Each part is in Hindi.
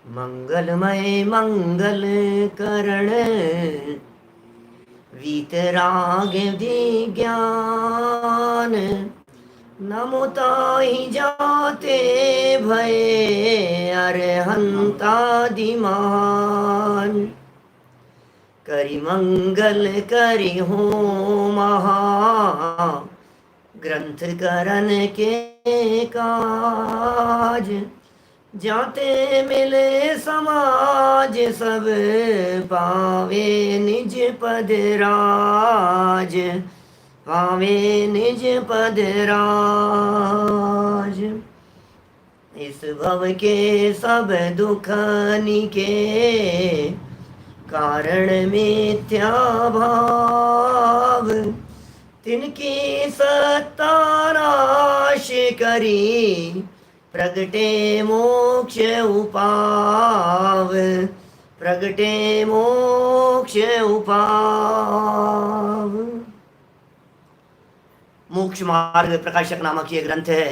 मंगलमय मंगल करण वीतराग विज्ञान नमो ताहि जाते भये अरहंतादि महान करि मंगल करि हो महा ग्रंथ करन के काज जाते मिले समाज सब पावे निज पद राज पावे निज पद राज इस भव के सब दुख निके कारण मिथ्या भाव तिनकी सत्ता नाश करी प्रगटे मोक्ष उपाव प्रगटे मोक्ष उपाव। मोक्ष मार्ग प्रकाशक नामक ये ग्रंथ है।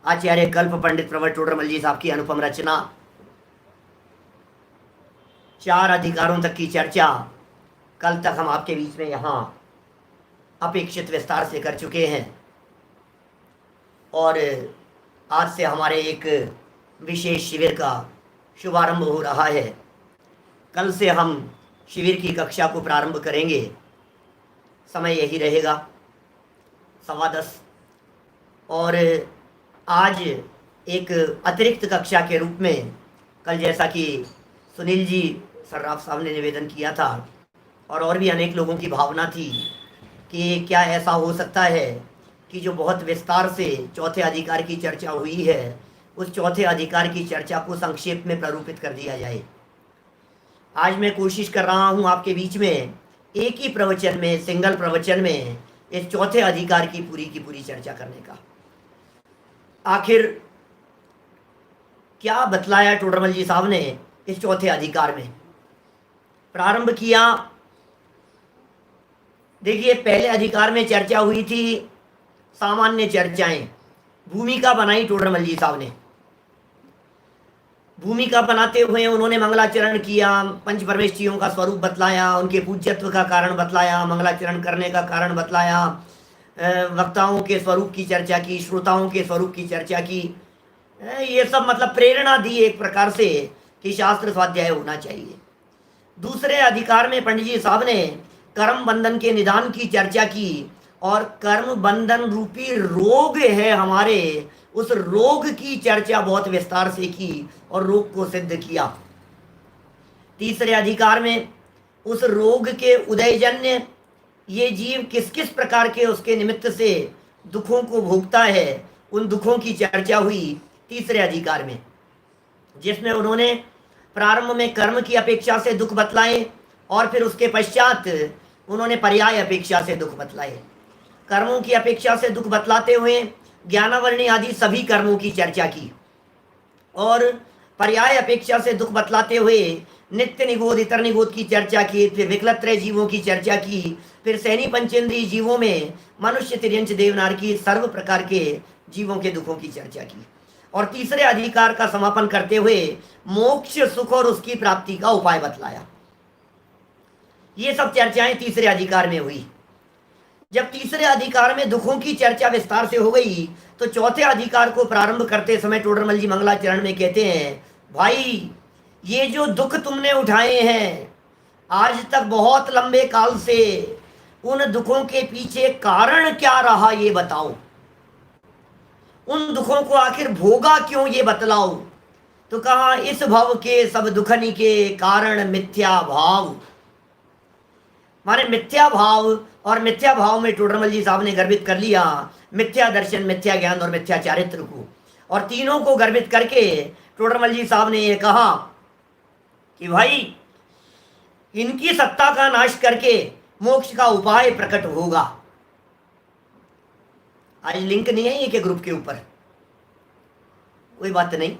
आचार्य कल्प पंडित प्रवर टोडरमल जी साहब की अनुपम रचना। 4 अधिकारों तक की चर्चा कल तक हम आपके बीच में यहाँ अपेक्षित विस्तार से कर चुके हैं और आज से हमारे एक विशेष शिविर का शुभारंभ हो रहा है। कल से हम शिविर की कक्षा को प्रारंभ करेंगे। समय यही रहेगा 10:15 और आज एक अतिरिक्त कक्षा के रूप में कल जैसा कि सुनील जी सर्राफ साहब ने निवेदन किया था और भी अनेक लोगों की भावना थी कि क्या ऐसा हो सकता है कि जो बहुत विस्तार से चौथे अधिकार की चर्चा हुई है उस चौथे अधिकार की चर्चा को संक्षेप में प्रारूपित कर दिया जाए। आज मैं कोशिश कर रहा हूं आपके बीच में एक ही प्रवचन में, सिंगल प्रवचन में इस चौथे अधिकार की पूरी चर्चा करने का। आखिर क्या बतलाया टोडरमल जी साहब ने इस चौथे अधिकार में। प्रारंभ किया, देखिए पहले अधिकार में चर्चा हुई थी सामान्य चर्चाएं, भूमिका बनाई टोडरमल जी साहब ने। भूमिका बनाते हुए उन्होंने मंगलाचरण किया, पंच परमेष्ठियों का स्वरूप बतलाया, उनके पूज्यत्व का कारण बतलाया, मंगलाचरण करने का कारण बतलाया, वक्ताओं के स्वरूप की चर्चा की, श्रोताओं के स्वरूप की चर्चा की। ये सब मतलब प्रेरणा दी एक प्रकार से कि शास्त्र स्वाध्याय होना चाहिए। दूसरे अधिकार में पंडित जी साहब ने कर्म बंधन के निदान की चर्चा की और कर्म बंधन रूपी रोग है हमारे, उस रोग की चर्चा बहुत विस्तार से की और रोग को सिद्ध किया। तीसरे अधिकार में उस रोग के उदयजन्य ये जीव किस किस प्रकार के उसके निमित्त से दुखों को भोगता है, उन दुखों की चर्चा हुई तीसरे अधिकार में, जिसमें उन्होंने प्रारंभ में कर्म की अपेक्षा से दुख बतलाए और फिर उसके पश्चात उन्होंने पर्याय अपेक्षा से दुख बतलाए। कर्मों की अपेक्षा से दुख बतलाते हुए ज्ञानावरणी आदि सभी कर्मों की चर्चा की और पर्याय अपेक्षा से दुख बतलाते हुए नित्य निगोध इतर निगोध की चर्चा की, फिर विकलत्रय जीवों की चर्चा की, फिर सैनी पंचेंद्रीय जीवों में मनुष्य तिर्यंच देवनार की सर्व प्रकार के जीवों के दुखों की चर्चा की और तीसरे अधिकार का समापन करते हुए मोक्ष सुख और उसकी प्राप्ति का उपाय बतलाया। ये सब चर्चाएं तीसरे अधिकार में हुई। जब तीसरे अधिकार में दुखों की चर्चा विस्तार से हो गई तो चौथे अधिकार को प्रारंभ करते समय टोडरमल जी मंगलाचरण में कहते हैं, भाई ये जो दुख तुमने उठाए हैं आज तक बहुत लंबे काल से, उन दुखों के पीछे कारण क्या रहा ये बताओ, उन दुखों को आखिर भोगा क्यों ये बतलाओ। तो कहा इस भव के सब दुखनी के कारण मिथ्या भाव। माने मिथ्या भाव, और मिथ्या भाव में टोडरमल जी साहब ने गर्भित कर लिया मिथ्या दर्शन, मिथ्या ज्ञान और मिथ्या चारित्र को, और तीनों को गर्भित करके टोडरमल जी साहब ने ये कहा कि भाई इनकी सत्ता का नाश करके मोक्ष का उपाय प्रकट होगा। आज लिंक नहीं है ये के ग्रुप के ऊपर, कोई बात नहीं,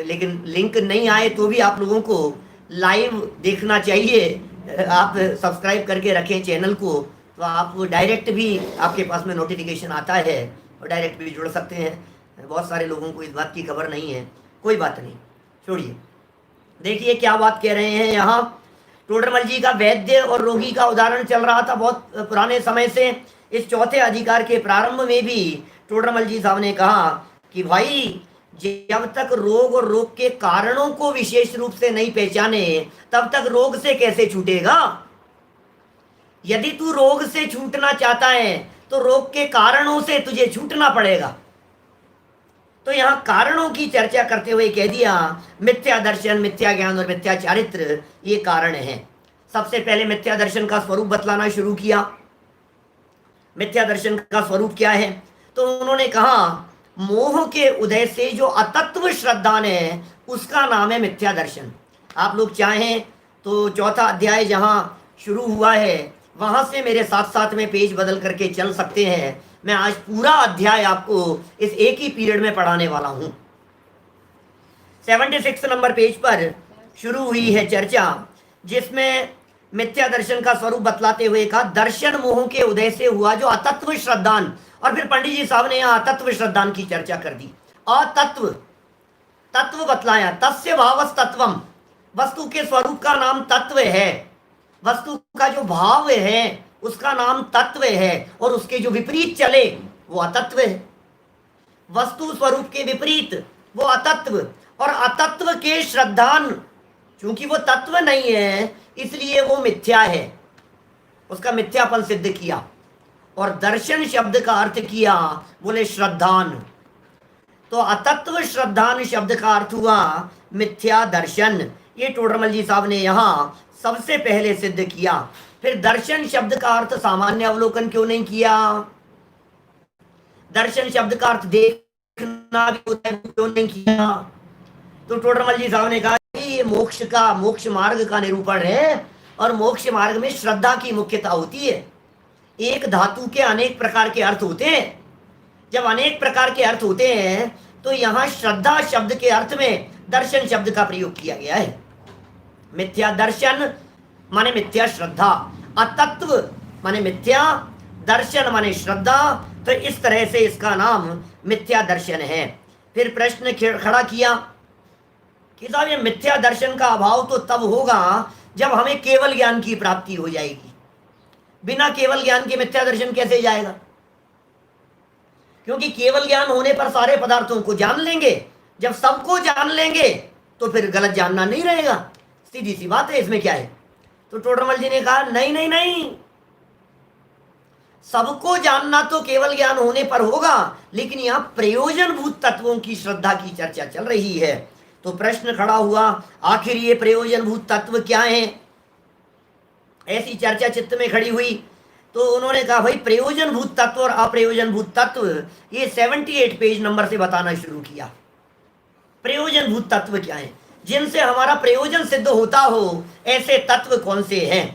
लेकिन लिंक नहीं आए तो भी आप लोगों को लाइव देखना चाहिए। आप सब्सक्राइब करके रखें चैनल को, तो आप डायरेक्ट भी आपके पास में नोटिफिकेशन आता है और डायरेक्ट भी जुड़ सकते हैं। बहुत सारे लोगों को इस बात की खबर नहीं है, कोई बात नहीं। छोड़िए, देखिए क्या बात कह रहे हैं यहाँ। टोडरमल जी का वैद्य और रोगी का उदाहरण चल रहा था बहुत पुराने समय से। इस चौथे अधिकार के प्रारंभ में भी टोडरमल जी साहब ने कहा कि भाई जब तक रोग और रोग के कारणों को विशेष रूप से नहीं पहचाने तब तक रोग से कैसे छूटेगा। यदि तू रोग से छूटना चाहता है तो रोग के कारणों से तुझे छूटना पड़ेगा। तो यहां कारणों की चर्चा करते हुए कह दिया मिथ्या दर्शन, मिथ्या ज्ञान और मिथ्या चारित्र ये कारण हैं। सबसे पहले मिथ्या दर्शन का स्वरूप बतलाना शुरू किया। मिथ्या दर्शन का स्वरूप क्या है? तो उन्होंने कहा मोह के उदय से जो अतत्व श्रद्धान है उसका नाम है मिथ्या दर्शन। आप लोग चाहें तो चौथा अध्याय जहां शुरू हुआ है वहां से मेरे साथ साथ में पेज बदल करके चल सकते हैं। मैं आज पूरा अध्याय आपको इस एक ही पीरियड में पढ़ाने वाला हूं। 76 नंबर पेज पर शुरू हुई है चर्चा, जिसमें मिथ्या दर्शन का स्वरूप बतलाते हुए कहा दर्शन मोह के उदय से हुआ जो अतत्व श्रद्धान। और फिर पंडित जी साहब ने यहाँ अतत्व श्रद्धान की चर्चा कर दी। अतत्व, तत्व बतलाया, तस्य भावस तत्वम, वस्तु के स्वरूप का नाम तत्व है, वस्तु का जो भाव है उसका नाम तत्व है, और उसके जो विपरीत चले वो अतत्व है। वस्तु स्वरूप के विपरीत वो अतत्व, और अतत्व के श्रद्धान चूंकि वो तत्व नहीं है इसलिए वो मिथ्या है, उसका मिथ्यापन सिद्ध किया। और दर्शन शब्द का अर्थ किया, बोले श्रद्धान। तो अतत्व श्रद्धान शब्द का अर्थ हुआ मिथ्या दर्शन। ये टोडरमल जी साहब ने यहां सबसे पहले सिद्ध किया। फिर दर्शन शब्द का अर्थ सामान्य अवलोकन क्यों नहीं किया? दर्शन शब्द का अर्थ देखना भी होता है, क्यों नहीं किया? तो टोडरमल जी साहब ने कहा ये मोक्ष मार्ग का निरूपण है, और मोक्ष मार्ग में श्रद्धा की मुख्यता होती है। एक धातु के अनेक प्रकार के अर्थ होते हैं। जब अनेक प्रकार के अर्थ होते हैं तो यहाँ श्रद्धा शब्द के अर्थ में दर्शन शब्द का प्रयोग किया गया है। मिथ्या दर्शन माने मिथ्या श्रद्धा, अतत्व माने मिथ्या, दर्शन माने श्रद्धा। तो इस तरह से इसका नाम मिथ्या दर्शन है। फिर प्रश्न खड़ा किया कि साहब ये मिथ्या दर्शन का अभाव तो तब होगा जब हमें केवल ज्ञान की प्राप्ति हो जाएगी। बिना केवल ज्ञान के मिथ्या दर्शन कैसे जाएगा? क्योंकि केवल ज्ञान होने पर सारे पदार्थों को जान लेंगे। जब सबको जान लेंगे तो फिर गलत जानना नहीं रहेगा। सीधी सी बात है, इसमें क्या है? तो टोडरमल जी ने कहा नहीं नहीं नहीं, सबको जानना तो केवल ज्ञान होने पर होगा, लेकिन यहां प्रयोजनभूत तत्वों की श्रद्धा की चर्चा चल रही है। तो प्रश्न खड़ा हुआ आखिर ये प्रयोजनभूत तत्व क्या है? ऐसी चर्चा चित्त में खड़ी हुई। तो उन्होंने कहा भाई प्रयोजनभूत तत्व और अप्रयोजनभूत तत्व ये 78 पेज नंबर से बताना शुरू किया। प्रयोजनभूत तत्व क्या है? जिनसे हमारा प्रयोजन सिद्ध होता हो ऐसे तत्व कौन से हैं?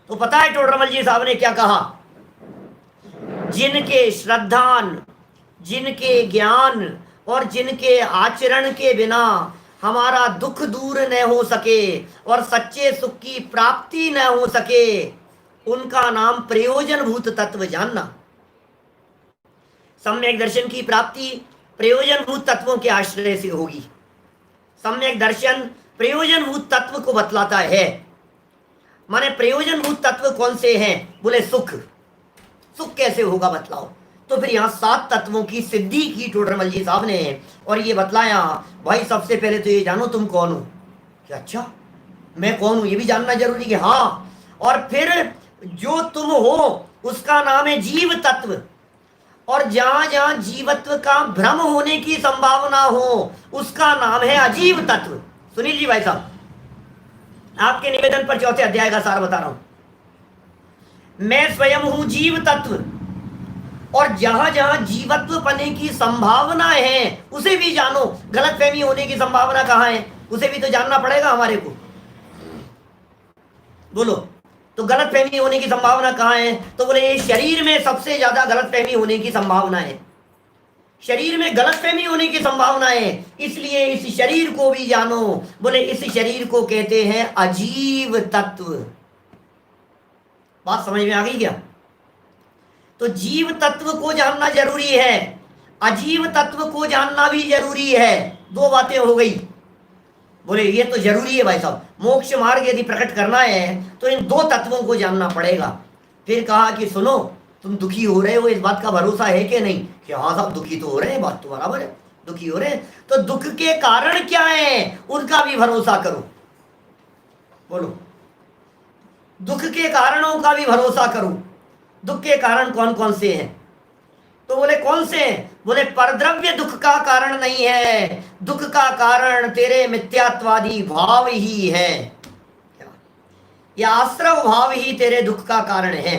तो पता है टोडरमल जी साहब ने क्या कहा? जिनके श्रद्धान, जिनके ज्ञान और जिनके आचरण के बिना हमारा दुख दूर न हो सके और सच्चे सुख की प्राप्ति न हो सके, उनका नाम प्रयोजनभूत तत्व जानना। सम्यक दर्शन की प्राप्ति प्रयोजनभूत तत्वों के आश्रय से होगी। सम्यक दर्शन प्रयोजनभूत तत्व को बतलाता है। माने प्रयोजनभूत तत्व कौन से हैं? बोले सुख। सुख कैसे होगा बतलाओ। तो फिर यहाँ 7 तत्वों की सिद्धि की टोडरमल जी साहब ने, और ये बतलाया भाई सबसे पहले तो ये जानो तुम कौन हो। क्या अच्छा मैं कौन हूं ये भी जानना जरूरी है? हाँ। और फिर जो तुम हो उसका नाम है जीव तत्व, और जहां जहां जीवत्व का भ्रम होने की संभावना हो उसका नाम है अजीव तत्व। सुनील जी भाई साहब, आपके निवेदन पर चौथे अध्याय का सार बता रहा हूं। मैं स्वयं हूं जीव तत्व, और जहां जहां जीवत्व पने की संभावना है उसे भी जानो। गलतफहमी होने की संभावना कहां है उसे भी तो जानना पड़ेगा हमारे को। बोलो, तो गलतफहमी होने की संभावना कहां है? तो बोले शरीर में सबसे ज्यादा गलतफहमी होने की संभावना है। शरीर में गलतफहमी होने की संभावना है, इसलिए इस शरीर को भी जानो। बोले इस शरीर को कहते हैं अजीव तत्व। बात समझ में आ गई क्या? तो जीव तत्व को जानना जरूरी है, अजीव तत्व को जानना भी जरूरी है। 2 बातें हो गई। बोले ये तो जरूरी है भाई साहब, मोक्ष मार्ग यदि प्रकट करना है तो इन दो तत्वों को जानना पड़ेगा। फिर कहा कि सुनो, तुम दुखी हो रहे हो, इस बात का भरोसा है कि नहीं? कि हाँ साहब दुखी तो हो रहे हैं, बात तो बराबर है, दुखी हो रहे हैं। तो दुख के कारण क्या है उनका भी भरोसा करो। बोलो, दुख के कारणों का भी भरोसा करो। दुख के कारण कौन कौन से हैं? तो बोले कौन से? बोले परद्रव्य दुख का कारण नहीं है, दुख का कारण तेरे मिथ्यात्वादी भाव ही है, या आश्रव भाव ही तेरे दुख का कारण है।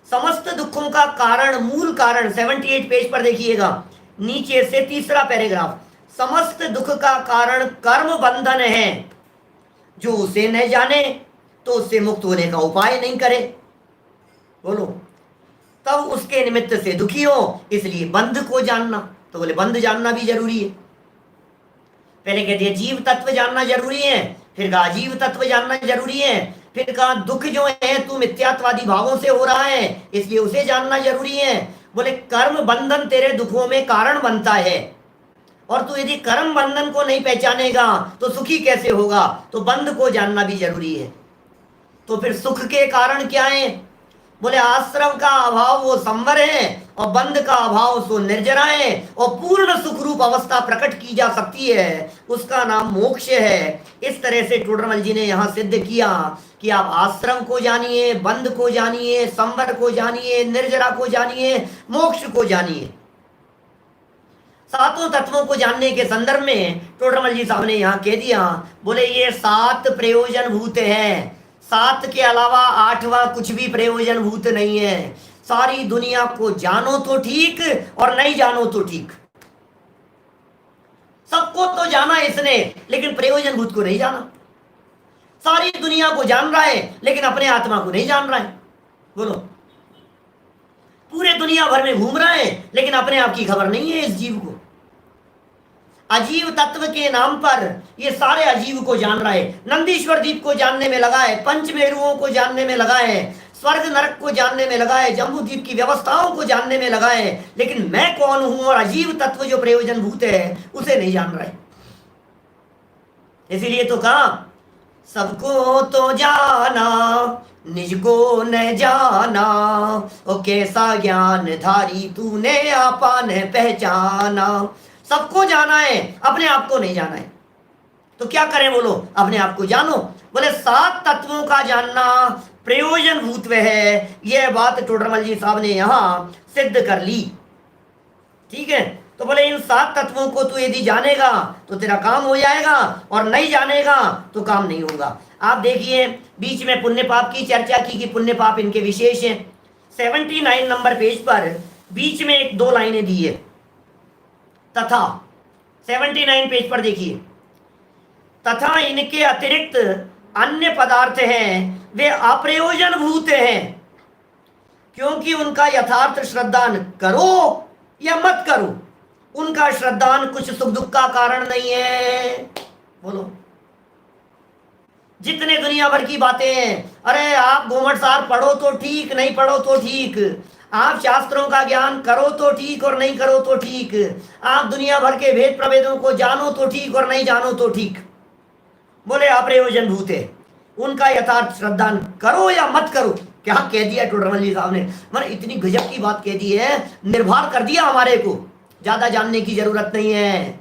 समस्त दुखों का कारण, मूल कारण 78 पेज पर देखिएगा, नीचे से तीसरा पैराग्राफ। समस्त दुख का कारण कर्म बंधन है, जो उसे न जाने तो उससे मुक्त होने का उपाय नहीं करे। बोलो, तब उसके निमित्त से दुखी हो, इसलिए बंध को जानना। तो बोले बंध जानना भी जरूरी है। पहले कहते हैं जीव तत्व जानना जरूरी है, फिर कहा जीव तत्व जानना जरूरी है, फिर कहा दुख जो है तू मिथ्यात्वादी भावों से हो रहा है इसलिए उसे जानना जरूरी है। बोले कर्म बंधन तेरे दुखों में कारण बनता है, और तू यदि कर्म बंधन को नहीं पहचानेगा तो सुखी कैसे होगा? तो बंध को जानना भी जरूरी है। तो फिर सुख के कारण क्या है? बोले आश्रव का अभाव वो संवर है, और बंध का अभाव सो निर्जरा है, और पूर्ण सुख रूप अवस्था प्रकट की जा सकती है, उसका नाम मोक्ष है। इस तरह से टोडरमल जी ने यहाँ सिद्ध किया कि आप आश्रम को जानिए, बंध को जानिए, संवर को जानिए, निर्जरा को जानिए, मोक्ष को जानिए। सातों तत्वों को जानने के संदर्भ में टोडरमल जी साहब ने यहाँ कह दिया, बोले ये 7 प्रयोजन भूत है, 7 के अलावा 8वां कुछ भी प्रयोजन भूत नहीं है। सारी दुनिया को जानो तो ठीक और नहीं जानो तो ठीक। सबको तो जाना इसने, लेकिन प्रयोजन भूत को नहीं जाना। सारी दुनिया को जान रहा है लेकिन अपने आत्मा को नहीं जान रहा है। बोलो, पूरे दुनिया भर में घूम रहा है लेकिन अपने आप की खबर नहीं है इस जीव को। अजीव तत्व के नाम पर ये सारे अजीव को जान रहा है। नंदीश्वर द्वीप को जानने में लगा है, पंचमेरुओं को जानने में लगा है, स्वर्ग नरक को जानने में लगा है, जम्बू द्वीप की व्यवस्थाओं को जानने में लगा है, लेकिन मैं कौन हूं और अजीव तत्व जो प्रयोजन भूत है उसे नहीं जान रहा है। इसीलिए तो कहा सबको तो जाना निज को न जाना, ओ कैसा ज्ञान धारी तूने आपा न पहचाना। सबको जाना है, अपने आप को नहीं जाना है। तो क्या करें? बोलो, अपने आप को जानो। बोले 7 तत्वों का जानना प्रयोजन भूत है। यह बात टोडरमल जी साहब ने यहां सिद्ध कर ली। ठीक है, तो बोले इन 7 तत्वों को तू यदि जानेगा तो तेरा काम हो जाएगा, और नहीं जानेगा तो काम नहीं होगा। आप देखिए, बीच में पुण्य पाप की चर्चा की कि पुण्य पाप इनके विशेष हैं। 79 नंबर पेज पर बीच में एक 2 लाइनें दी है, तथा 79 पेज पर देखिए, तथा इनके अतिरिक्त अन्य पदार्थ हैं, वे अप्रयोजन भूत हैं, क्योंकि उनका यथार्थ श्रद्धान करो या मत करो, उनका श्रद्धान कुछ सुख दुख का कारण नहीं है। बोलो, जितने दुनिया भर की बातें हैं, अरे आप घूमट सार पढ़ो तो ठीक, नहीं पढ़ो तो ठीक, आप शास्त्रों का ज्ञान करो तो ठीक और नहीं करो तो ठीक, आप दुनिया भर के भेद प्रभेदों को जानो तो ठीक और नहीं जानो तो ठीक। बोले अप्रयोजन भूत है, उनका यथार्थ श्रद्धान करो या मत करो। क्या कह दिया टोडरमल जी साहब ने? मैंने इतनी गजब की बात कह दी है, निर्भर कर दिया हमारे को। ज्यादा जानने की जरूरत नहीं है,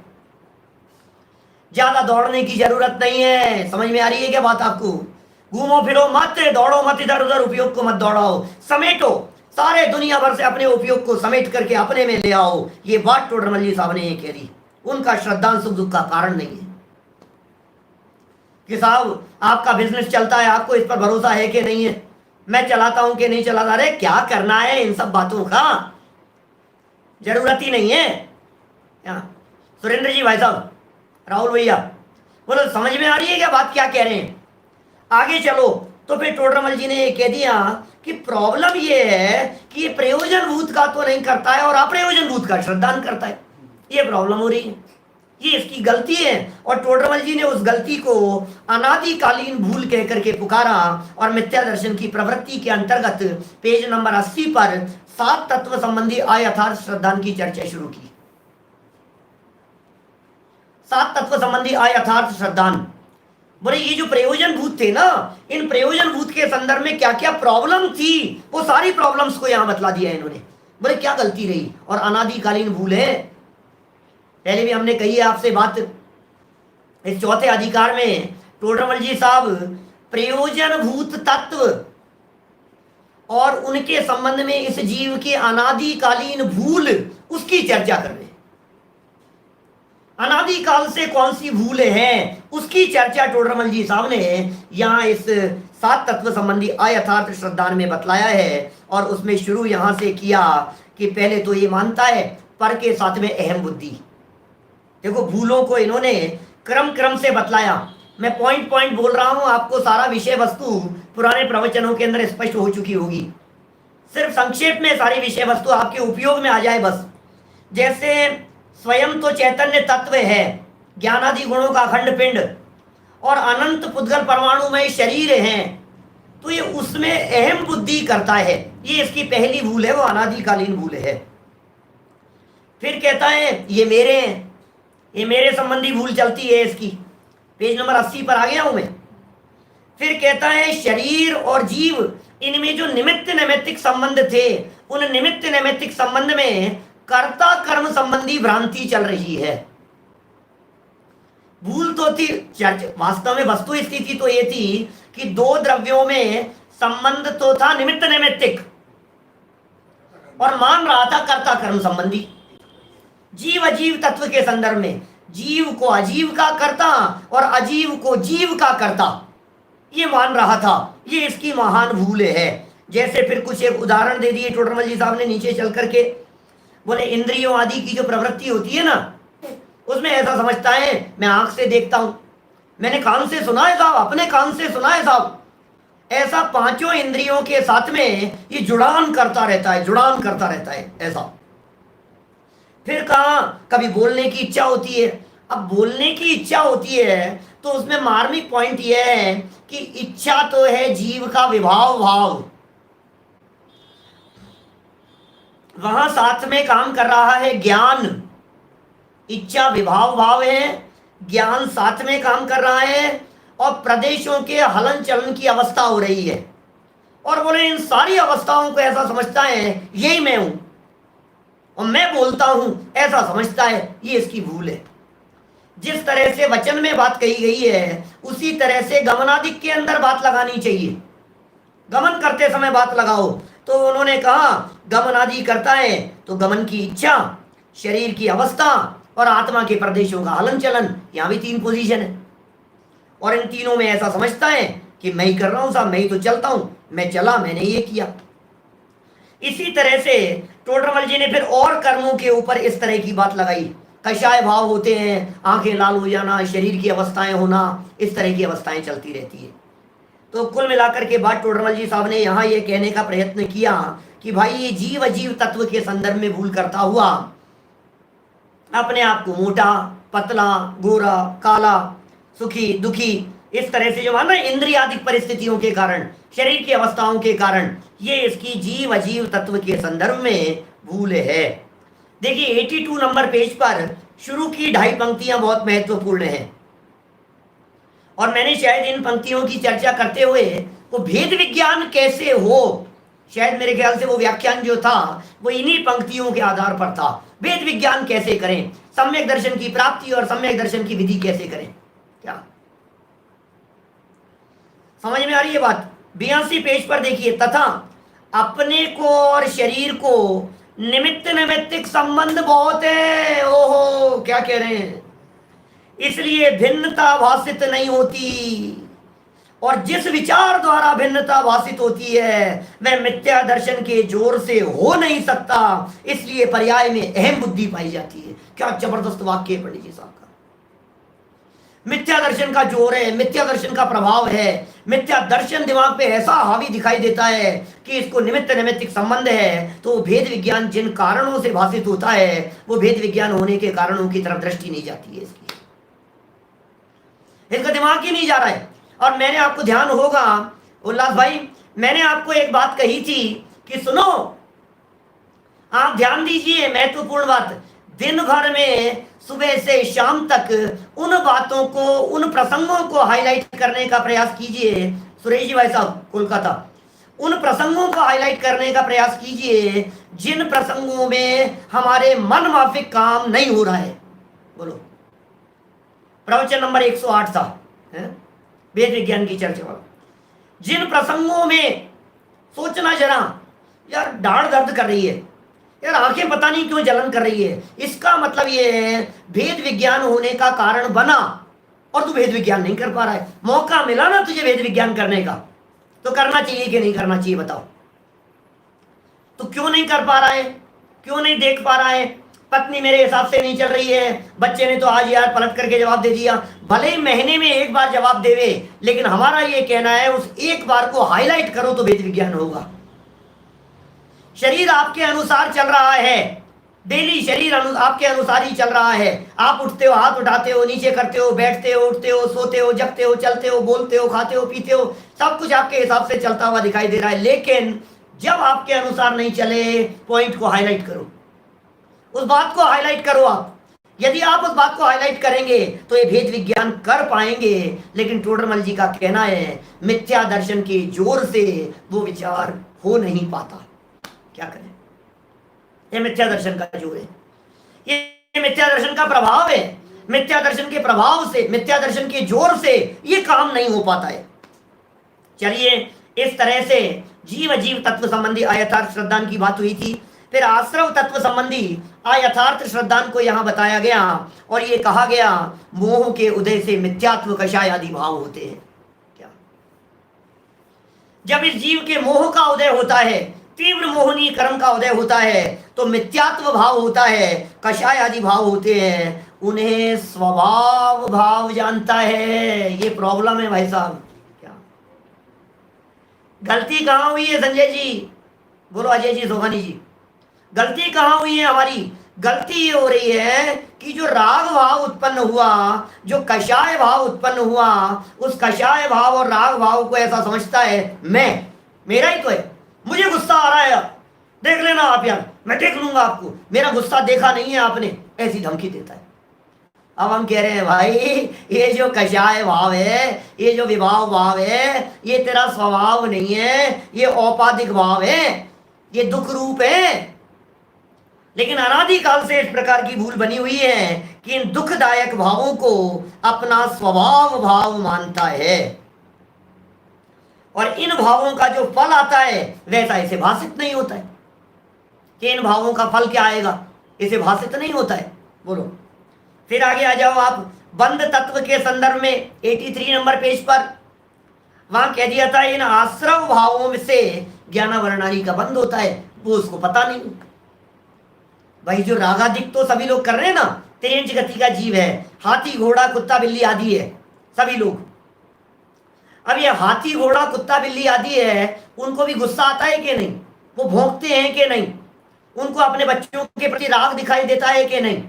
ज्यादा दौड़ने की जरूरत नहीं है। समझ में आ रही है क्या बात आपको? घूमो फिरो मत, दौड़ो मत, इधर उधर उपयोग को मत दौड़ाओ, समेटो, सारे दुनिया भर से अपने उपयोग को समेट करके अपने में ले आओ। ये बात टोडरमल जी साहब ने ये कह दी। उनका श्रद्धान सुख दुख का कारण नहीं है कि साहब आपका बिजनेस चलता है, आपको इस पर भरोसा है कि नहीं है, मैं चलाता हूं कि नहीं चलाता। अरे क्या करना है इन सब बातों का, जरूरत ही नहीं है। सुरेंद्र जी भाई साहब, राहुल भैया, बोलो समझ में आ रही है क्या बात क्या कह रहे हैं? आगे चलो तो फिर टोडरमल जी ने ये कह दिया कि प्रॉब्लम ये है कि ये प्रयोजन भूत का तो नहीं करता है और अप्रयोजन भूत का श्रद्धान करता है। ये प्रॉब्लम हो रही है, ये इसकी गलती है। और टोडरमल जी ने उस गलती को अनादिकालीन भूल कह करके पुकारा, और मिथ्या दर्शन की प्रवृत्ति के अंतर्गत पेज नंबर 80 पर 7 तत्व संबंधी अयथार्थ श्रद्धान की चर्चा शुरू की। सात तत्व संबंधी अयथार्थ श्रद्धान। बोले ये जो प्रयोजन भूत थे ना, इन प्रयोजन भूत के संदर्भ में क्या क्या प्रॉब्लम थी, वो सारी प्रॉब्लम्स को यहां बतला दिया है इन्होंने। बोले क्या गलती रही और अनादिकालीन भूल है। पहले भी हमने कही है आपसे बात, इस चौथे अधिकार में टोडरमल जी साहब प्रयोजन भूत तत्व और उनके संबंध में इस जीव के अनादिकालीन भूल उसकी चर्चा कर रहे हैं। अनादिकाल से कौन सी भूल है उसकी चर्चा टोडरमल जी साहब ने यहाँ इस सात तत्व संबंधी अयथार्थ श्रद्धान में बतलाया है। और उसमें शुरू यहां से किया कि पहले तो ये मानता है पर के साथ में अहम बुद्धि। देखो भूलों को इन्होंने क्रम क्रम से बतलाया। मैं पॉइंट पॉइंट बोल रहा हूं, आपको सारा विषय वस्तु पुराने प्रवचनों के अंदर स्पष्ट हो चुकी होगी। सिर्फ संक्षेप में सारी विषय वस्तु आपके उपयोग में आ जाए बस। जैसे स्वयं तो चैतन्य तत्व है, ज्ञानादि गुणों का अखंड पिंड और अनंत पुद्गल परमाणुमय शरीर हैं, तो ये उसमें अहम बुद्धि करता है। ये इसकी पहली भूल है, वो अनादिकालीन भूल है। फिर कहता है ये मेरे संबंधी भूल चलती है इसकी। पेज नंबर 80 पर आ गया हूं मैं। फिर कहता है शरीर और जीव इनमें जो निमित्त नैमित्तिक संबंध थे, उन निमित्त नैमित्तिक संबंध में कर्ता कर्म संबंधी भ्रांति चल रही है। भूल तो थी, वास्तव में वस्तु स्थिति तो ये थी कि दो द्रव्यों में संबंध तो था निमित्त नैमित्तिक, और मान रहा था कर्ता कर्म संबंधी। जीव अजीव तत्व के संदर्भ में जीव को अजीव का कर्ता और अजीव को जीव का कर्ता ये मान रहा था। ये इसकी महान भूल है। जैसे फिर कुछ एक उदाहरण दे दिए टोडरमल जी साहब ने नीचे चल करके। बोले इंद्रियों आदि की जो प्रवृत्ति होती है ना, उसमें ऐसा समझता है मैं आंख से देखता हूं, मैंने कान से सुना है साहब, अपने कान से सुना है साहब। ऐसा पांचों इंद्रियों के साथ में ये जुड़ान करता रहता है ऐसा। फिर कहा कभी बोलने की इच्छा होती है। अब बोलने की इच्छा होती है तो उसमें मार्मिक पॉइंट यह है कि इच्छा तो है जीव का विभाव भाव, वहां साथ में काम कर रहा है ज्ञान। इच्छा विभाव भाव है, ज्ञान साथ में काम कर रहा है और प्रदेशों के हलन चलन की अवस्था हो रही है। और बोले इन सारी अवस्थाओं को ऐसा समझता है यही मैं हूं और मैं बोलता हूं, ऐसा समझता है। ये इसकी भूल है। जिस तरह से वचन में बात कही गई है उसी तरह से गमनादिक के अंदर बात लगानी चाहिए। गमन करते समय बात लगाओ। तो उन्होंने कहा गमन आदि करता है तो गमन की इच्छा, शरीर की अवस्था और आत्मा के प्रदेशों का हलन चलन, यहां भी तीन पोजीशन है। और इन तीनों में ऐसा समझता है कि मैं ही कर रहा हूं साहब, मैं ही तो चलता हूं, मैं चला, मैंने ये किया। इसी तरह से टोडरमल जी ने फिर और कर्मों के ऊपर इस तरह की बात लगाई। कषाय भाव होते हैं, आंखें लाल हो जाना, शरीर की अवस्थाएं होना, इस तरह की अवस्थाएं चलती रहती है। तो कुल मिलाकर के बाद टोडरमल जी साहब ने यहाँ ये कहने का प्रयत्न किया कि भाई ये जीव अजीव तत्व के संदर्भ में भूल करता हुआ अपने आप को मोटा, पतला, गोरा, काला, सुखी, दुखी, इस तरह से जो माना इंद्रियादिक परिस्थितियों के कारण, शरीर की अवस्थाओं के कारण, ये इसकी जीव अजीव तत्व के संदर्भ में भूल है। देखिए 82 नंबर पेज पर शुरू की 2.5 पंक्तियां बहुत महत्वपूर्ण हैं। और मैंने शायद इन पंक्तियों की चर्चा करते हुए वो भेद विज्ञान कैसे हो, शायद मेरे ख्याल से वो व्याख्यान जो था वो इन्हीं पंक्तियों के आधार पर था। भेद विज्ञान कैसे करें, सम्यक दर्शन की प्राप्ति और सम्यक दर्शन की विधि कैसे करें। क्या समझ में आ रही है बात? 82 पेज पर देखिए। तथा अपने को और शरीर को निमित्त नैमित्तिक संबंध बहुत है। ओहो क्या कह रहे हैं, इसलिए भिन्नता भाषित नहीं होती, और जिस विचार द्वारा भिन्नता भाषित होती है वह मिथ्या दर्शन के जोर से हो नहीं सकता, इसलिए पर्याय में अहम बुद्धि पाई जाती है। क्या जबरदस्त वाक्य है पंडित जी साहब का। मिथ्या दर्शन का जोर है, मिथ्या दर्शन का प्रभाव है। मिथ्या दर्शन दिमाग पे ऐसा हावी दिखाई देता है कि इसको निमित्त नैमित्तिक संबंध है, तो भेद विज्ञान जिन कारणों से भाषित होता है वो भेद विज्ञान होने के कारणों की तरफ दृष्टि नहीं जाती है इसकी, इसका दिमाग ही नहीं जा रहा है। और मैंने आपको ध्यान होगा उल्लास भाई, मैंने आपको एक बात कही थी कि सुनो, आप ध्यान दीजिए, महत्वपूर्ण बात, दिन भर में सुबह से शाम तक उन बातों को, उन प्रसंगों को हाईलाइट करने का प्रयास कीजिए। सुरेश जी भाई साहब कोलकाता, उन प्रसंगों को हाईलाइट करने का प्रयास कीजिए जिन प्रसंगों में हमारे मन माफिक काम नहीं हो रहा है। बोलो, प्रवचन नंबर 108 था, वेद विज्ञान की चर्चा वाला। जिन प्रसंगों में सोचना जरा, यार दाढ़ दर्द कर रही है, यार आंखें पता नहीं क्यों जलन कर रही है, इसका मतलब ये है भेद विज्ञान होने का कारण बना और तू भेद विज्ञान नहीं कर पा रहा है। मौका मिला ना तुझे भेद विज्ञान करने का, तो करना चाहिए कि नहीं करना चाहिए बताओ। तो क्यों नहीं कर पा रहा है, क्यों नहीं देख पा रहा है? पत्नी मेरे हिसाब से नहीं चल रही है, बच्चे ने तो आज यार पलट करके जवाब दे दिया। भले ही महीने में एक बार जवाब देवे, लेकिन हमारा ये कहना है उस एक बार को हाईलाइट करो तो भेद विज्ञान होगा। शरीर आपके अनुसार चल रहा है, डेली शरीर आपके अनुसार ही चल रहा है। आप उठते हो, हाथ उठाते हो, नीचे करते हो, बैठते हो, उठते हो, सोते हो, जगते हो, चलते हो, बोलते हो, खाते हो, पीते हो, सब कुछ आपके हिसाब से चलता हुआ दिखाई दे रहा है। लेकिन जब आपके अनुसार नहीं चले, पॉइंट को हाईलाइट करो, उस बात को हाईलाइट करो। आप यदि आप उस बात को हाईलाइट करेंगे तो ये भेद विज्ञान कर पाएंगे। लेकिन टोडरमल जी का कहना है मिथ्या दर्शन के जोर से वो विचार हो नहीं पाता। क्या करें, ये मिथ्या दर्शन का जोर है, ये मिथ्या दर्शन का प्रभाव है। मिथ्या दर्शन के प्रभाव से, मिथ्या दर्शन के जोर से ये काम नहीं हो पाता है। चलिए, इस तरह से जीव अजीव तत्व संबंधी अयथार्थ श्रद्धान की बात हुई थी। फिर आश्रव तत्व संबंधी अयथार्थ श्रद्धान को यहां बताया गया और ये कहा गया मोह के उदय से मिथ्यात्व कषाय आदि भाव होते हैं। क्या, जब इस जीव के मोह का उदय होता है, तीव्र मोहनी कर्म का उदय होता है, तो मिथ्यात्व भाव होता है, कषाय आदि भाव होते हैं, उन्हें स्वभाव भाव जानता है। ये प्रॉब्लम है भाई साहब। क्या गलती कहां हुई है संजय जी? बोलो अजय जी, सोहानी जी, गलती कहां हुई है हमारी? गलती ये हो रही है कि जो राग भाव उत्पन्न हुआ, जो कषाय भाव उत्पन्न हुआ, उस कषाय भाव और राग भाव को ऐसा समझता है मेरा ही तो है, मुझे गुस्सा आ रहा है, देख लेना आप यार, मैं देख लूंगा आपको, मेरा गुस्सा देखा नहीं है आपने, ऐसी धमकी देता है। अब हम कह रहे हैं भाई ये जो कषाय भाव है, ये जो विभाव भाव है, ये तेरा स्वभाव नहीं है, ये औपाधिक भाव है, ये दुख रूप है। लेकिन अनादिकाल से इस प्रकार की भूल बनी हुई है कि इन दुखदायक भावों को अपना स्वभाव भाव मानता है और इन भावों का जो फल आता है वैसा इसे भाषित नहीं होता है। कि इन भावों का फल क्या आएगा, इसे भाषित नहीं होता है। बोलो, फिर आगे आ जाओ आप बंध तत्व के संदर्भ में 83 नंबर पेज पर, वहां कह दिया था इन आश्रव भावों से ज्ञानावरणादि का बंध होता है, वो उसको पता नहीं। भाई जो रागादिक तो सभी लोग कर रहे हैं ना, तेज गति का जीव है, हाथी घोड़ा कुत्ता बिल्ली आदि है सभी लोग। अब ये हाथी घोड़ा कुत्ता बिल्ली आदि है, उनको भी गुस्सा आता है कि नहीं? वो भौंकते हैं कि नहीं? उनको अपने बच्चों के प्रति राग दिखाई देता है कि नहीं?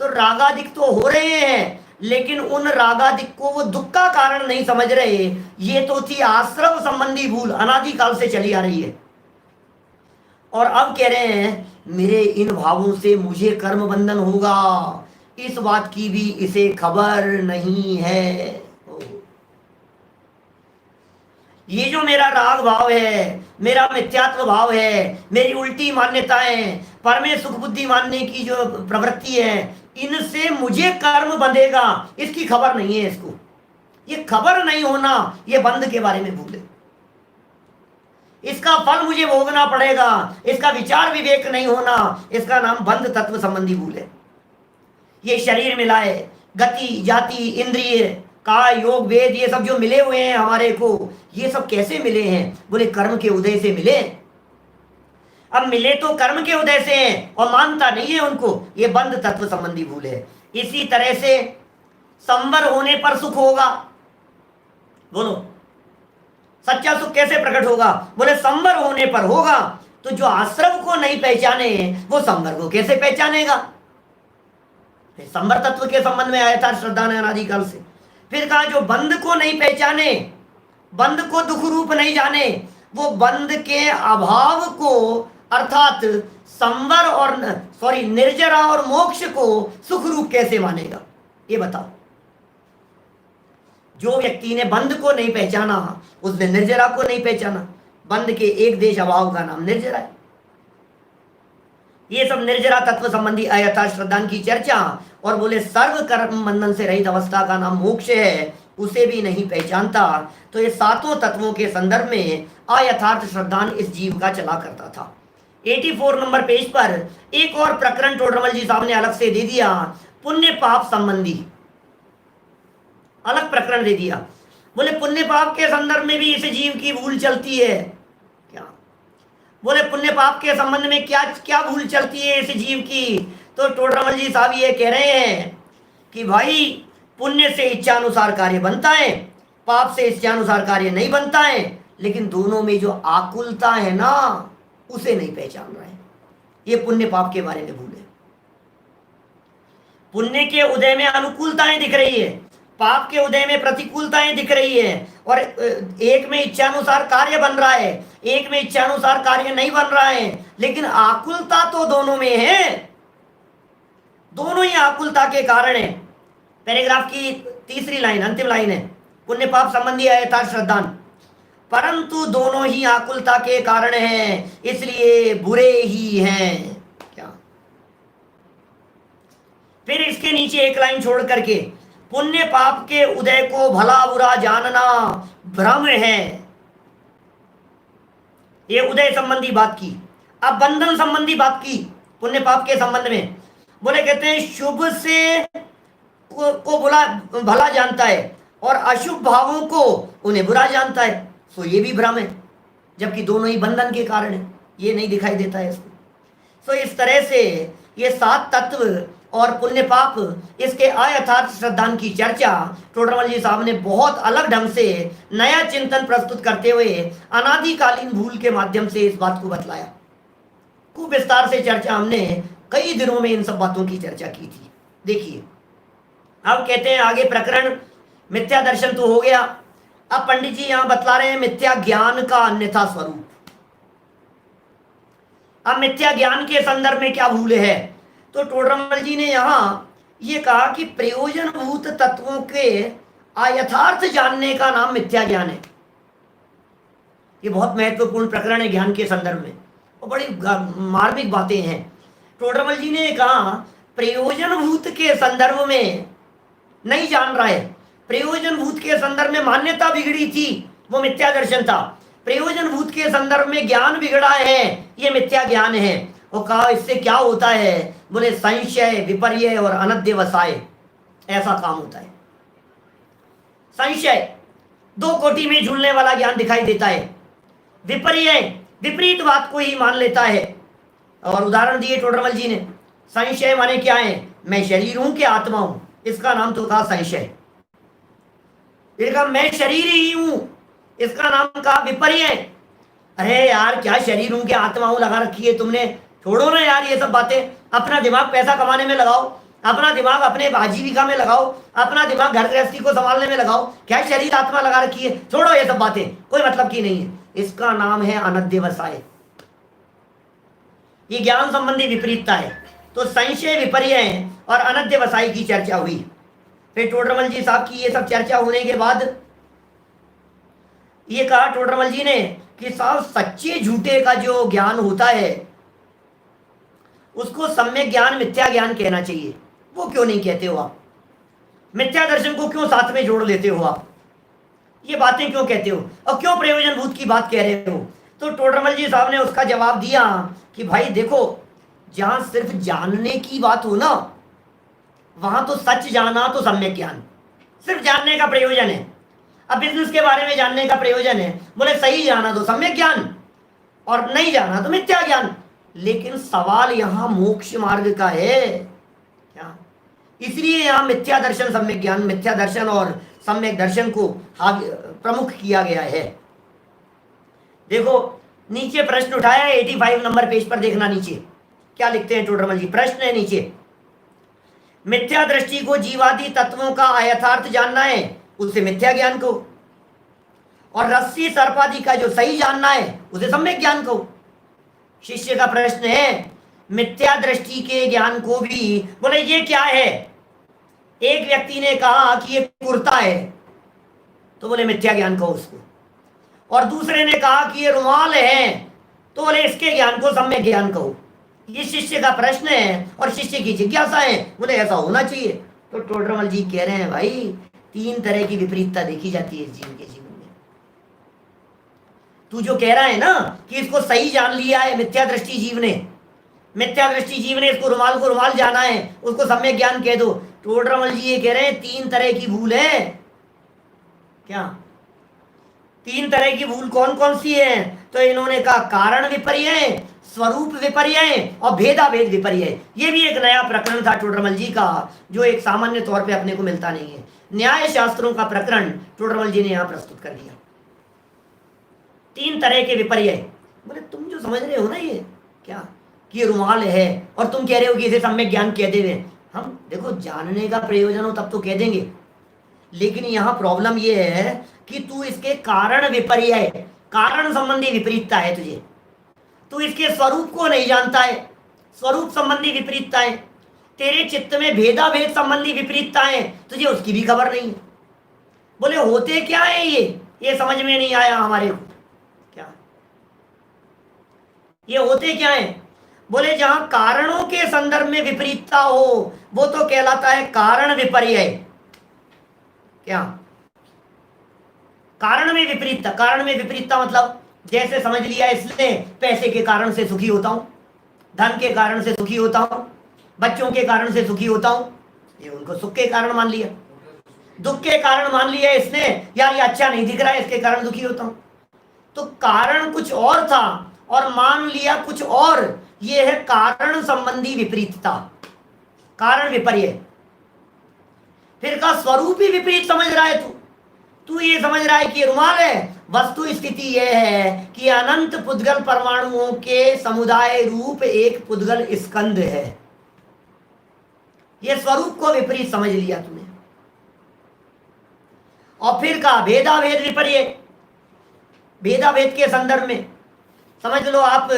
तो रागादिक तो हो रहे हैं, लेकिन उन रागादिक को वो दुख का कारण नहीं समझ रहे। ये तो थी आश्रव संबंधी भूल, अनादिकाल से चली आ रही है। और अब कह रहे हैं मेरे इन भावों से मुझे कर्म बंधन होगा, इस बात की भी इसे खबर नहीं है। ये जो मेरा राग भाव है, मेरा मिथ्यात्व भाव है, मेरी उल्टी मान्यताएं, परमे सुख बुद्धि मानने की जो प्रवृत्ति है, इनसे मुझे कर्म बंधेगा, इसकी खबर नहीं है इसको। ये खबर नहीं होना, ये बंध के बारे में भूल है। इसका फल मुझे भोगना पड़ेगा, इसका विचार विवेक नहीं होना, इसका नाम बंध तत्व संबंधी भूल है। ये शरीर मिला है, गति जाति इंद्रिय काय योग वेद ये सब जो मिले हुए हैं हमारे को, ये सब कैसे मिले हैं? बोले कर्म के उदय से मिले। अब मिले तो कर्म के उदय से हैं और मानता नहीं है उनको, ये बंध तत्व संबंधी भूल है। इसी तरह से संवर होने पर सुख होगा। बोलो, सच्चा सुख कैसे प्रकट होगा? बोले संवर होने पर होगा। तो जो आश्रम को नहीं पहचाने वो संवर को कैसे पहचानेगा? संवर तत्व के संबंध में आया था श्रद्धा ने अनादिकाल से। फिर कहा जो बंध को नहीं पहचाने, बंध को दुख रूप नहीं जाने, वो बंध के अभाव को अर्थात संवर और निर्जरा और मोक्ष को सुख रूप कैसे मानेगा? ये बताओ। जो व्यक्ति ने बंध को नहीं पहचाना उसने निर्जरा को नहीं पहचाना। बंध के एक देश अभाव का नाम निर्जरा है। ये सब निर्जरा तत्व संबंधी अयथार्थ श्रद्धा की चर्चा, और बोले सर्व कर्म बंधन से रहित अवस्था का नाम मोक्ष है, उसे भी नहीं पहचानता। तो ये सातों तत्वों के संदर्भ में अयथार्थ श्रद्धा इस जीव का चला करता था। 84 नंबर पेज पर एक और प्रकरण टोडरमल जी साहब ने अलग से दे दिया, पुण्य पाप संबंधी अलग प्रकरण दे दिया। बोले पुण्य पाप के संदर्भ में भी इस जीव की भूल चलती है क्या? बोले पुण्य पाप के संबंध में क्या क्या भूल चलती है इस जीव की? तो टोडरमल जी साहब ये कह रहे हैं कि भाई पुण्य से इच्छानुसार कार्य बनता है, पाप से इच्छानुसार कार्य नहीं बनता है, लेकिन दोनों में जो आकुलता है ना, उसे नहीं पहचान रहे हैं। ये पुण्य पाप के बारे में भूल है। पुण्य के उदय में अनुकूलताएं दिख रही है, पाप के उदय में प्रतिकूलताएं दिख रही है, और एक में इच्छानुसार कार्य बन रहा है, एक में इच्छानुसार कार्य नहीं बन रहा है, लेकिन आकुलता तो दोनों में है। दोनों ही आकुलता के कारण है। पैराग्राफ की तीसरी लाइन, अंतिम लाइन है, पुण्य पाप संबंधी अयथार्थ श्रद्धा, परंतु दोनों ही आकुलता के कारण हैं, इसलिए बुरे ही हैं। क्या? फिर इसके नीचे एक लाइन छोड़ करके, पुण्य पाप के उदय को भला बुरा जानना भ्रम है। ये उदय संबंधी बात की। अब बंधन संबंधी बात की पुण्य पाप के संबंध में। बोले कहते हैं शुभ से को भला जानता है और अशुभ भावों को उन्हें बुरा जानता है, तो ये भी भ्रम है, जबकि दोनों ही बंधन के कारण है। ये नहीं दिखाई देता है इसको। तो इस तरह से ये सात तत्व और पुण्य पाप, इसके अयथार्थ श्रद्धा की चर्चा टोडरमल जी साहब ने बहुत अलग ढंग से नया चिंतन प्रस्तुत करते हुए अनादिकालीन भूल के माध्यम से इस बात को बतलाया। खूब विस्तार से चर्चा हमने कई दिनों में इन सब बातों की चर्चा की थी। देखिए अब कहते हैं आगे प्रकरण, मिथ्या दर्शन तो हो गया। अब पंडित जी यहां बतला रहे हैं मिथ्या ज्ञान का अन्यथा स्वरूप। अब मिथ्या ज्ञान के संदर्भ में क्या भूल है? तो टोडरमल जी ने यहां ये कहा कि प्रयोजनभूत तत्वों के अयथार्थ जानने का नाम मिथ्या ज्ञान है। ये बहुत महत्वपूर्ण प्रकरण है ज्ञान के संदर्भ में, और बड़ी मार्मिक बातें हैं। टोडरमल जी ने कहा प्रयोजनभूत के संदर्भ में नहीं जान रहा है। प्रयोजनभूत के संदर्भ में मान्यता बिगड़ी थी, वो मिथ्या दर्शन था। प्रयोजनभूत के संदर्भ में ज्ञान बिगड़ा है, ये मिथ्या ज्ञान है। वो कहा इससे क्या होता है? बोले संशय, विपर्य और अनध्यवसाय, ऐसा काम होता है। संशय, दो कोटि में झूलने वाला ज्ञान दिखाई देता है। विपर्य, विपरीत बात को ही मान लेता है। और उदाहरण दिए टोडरमल जी ने। संशय माने क्या है? मैं शरीर हूं कि आत्मा हूं, इसका नाम तो कहा संशय। फिर कहा मैं शरीर ही हूं, इसका नाम कहा विपर्य। अरे यार क्या शरीर हूं कि आत्मा हूं लगा रखी है तुमने? छोड़ो ना यार ये सब बातें। अपना दिमाग पैसा कमाने में लगाओ, अपना दिमाग अपने आजीविका में लगाओ, अपना दिमाग घर गृहस्थी को संभालने में लगाओ। क्या शरीर आत्मा लगा रखी है? छोड़ो ये सब बातें, कोई मतलब की नहीं है। इसका नाम है अनध्यवसाय। ये ज्ञान संबंधी विपरीतता है। तो संशय, विपर्य और अनध्यवसाय की चर्चा हुई। फिर टोडरमल जी साहब की ये सब चर्चा होने के बाद ये कहा टोडरमल जी ने कि साहब सच्चे झूठे का जो ज्ञान होता है उसको सम्यक ज्ञान, मिथ्या ज्ञान कहना चाहिए। वो क्यों नहीं कहते हो आप? मिथ्या दर्शन को क्यों साथ में जोड़ लेते हो आप? ये बातें क्यों कहते हो और क्यों प्रयोजनभूत की बात कह रहे हो? तो टोडरमल जी साहब ने उसका जवाब दिया कि भाई देखो, जहां सिर्फ जानने की बात हो ना, वहां तो सच जाना तो सम्यक ज्ञान, सिर्फ जानने का प्रयोजन है। अब बिजनेस के बारे में जानने का प्रयोजन है, बोले सही जाना तो सम्यक ज्ञान और नहीं जाना तो मिथ्या ज्ञान। लेकिन सवाल यहां मोक्ष मार्ग का है क्या? इसलिए यहां मिथ्या दर्शन, सम्यक ज्ञान, मिथ्या दर्शन और सम्यक दर्शन को प्रमुख किया गया है। देखो नीचे प्रश्न उठाया है, 85 नंबर पेज पर देखना नीचे क्या लिखते हैं टोडरमल जी। प्रश्न है नीचे, मिथ्या दृष्टि को जीवादि तत्वों का अयथार्थ जानना है, उसे मिथ्या ज्ञान को, और रस्सी सर्पादि का जो सही जानना है उसे सम्यक ज्ञान को। शिष्य का प्रश्न है मिथ्या दृष्टि के ज्ञान को भी, बोले ये क्या है, एक व्यक्ति ने कहा कि ये कुर्ता है, तो बोले मिथ्या ज्ञान कहो उसको, और दूसरे ने कहा कि ये रुमाल है, तो बोले इसके ज्ञान को सम्यक ज्ञान कहो। ये शिष्य का प्रश्न है और शिष्य की जिज्ञासा है, बोले ऐसा होना चाहिए। तो टोडरमल जी कह रहे हैं भाई 3 तरह की विपरीतता देखी जाती है इस जीव के जीवन में। तू जो कह रहा है ना कि इसको सही जान लिया है मिथ्या दृष्टि जीव ने, मिथ्या दृष्टि जीव ने इसको रुमाल को रुमाल जाना है, उसको सम्यक ज्ञान कह दो। टोडरमल जी ये कह रहे हैं 3 तरह की भूल है। क्या 3 तरह की भूल कौन कौन सी है? तो इन्होंने कहा कारण विपर्य, स्वरूप विपर्य और भेदाभेद विपर्य। ये भी एक नया प्रकरण था टोडरमल जी का, जो एक सामान्य तौर पे अपने को मिलता नहीं है। न्याय शास्त्रों का प्रकरण टोडरमल जी ने यहां प्रस्तुत कर दिया। 3 तरह के विपर्य। बोले तुम जो समझ रहे हो ना ये क्या कि रुमाल है और तुम कह रहे हो कि इसे सम्यक ज्ञान कह देवे, हम देखो जानने का प्रयोजन हो तब तो कह देंगे, लेकिन यहां प्रॉब्लम ये है कि तू इसके कारण विपर्य, कारण संबंधी विपरीतता है तुझे, तू इसके स्वरूप को नहीं जानता है, स्वरूप संबंधी विपरीतता है, तेरे चित्त में भेदाभेद संबंधी विपरीतता है, तुझे उसकी भी खबर नहीं है। बोले होते क्या है ये समझ में नहीं आया हमारे को। क्या ये होते क्या है? बोले जहां कारणों के संदर्भ में विपरीतता हो वो तो कहलाता है कारण विपर्य। क्या कारण में विपरीतता? कारण में विपरीतता मतलब जैसे समझ लिया इसने पैसे के कारण से सुखी होता हूं, धन के कारण से सुखी होता हूं, बच्चों के कारण से सुखी होता हूं, ये उनको सुख के कारण मान लिया। दुख के कारण मान लिया इसने, यार ये अच्छा नहीं दिख रहा है इसके कारण दुखी होता हूं। तो कारण कुछ और था और मान लिया कुछ और, ये है कारण संबंधी विपरीतता, कारण विपर्य। फिर का स्वरूप ही विपरीत समझ रहा है तू ये समझ रहा है कि रुमाल है, वस्तु स्थिति यह है कि अनंत पुद्गल परमाणुओं के समुदाय रूप एक पुद्गल स्कंद है। यह स्वरूप को विपरीत समझ लिया तूने। और फिर का भेदाभेद विपर्य, भेदाभेद के संदर्भ में समझ लो आप,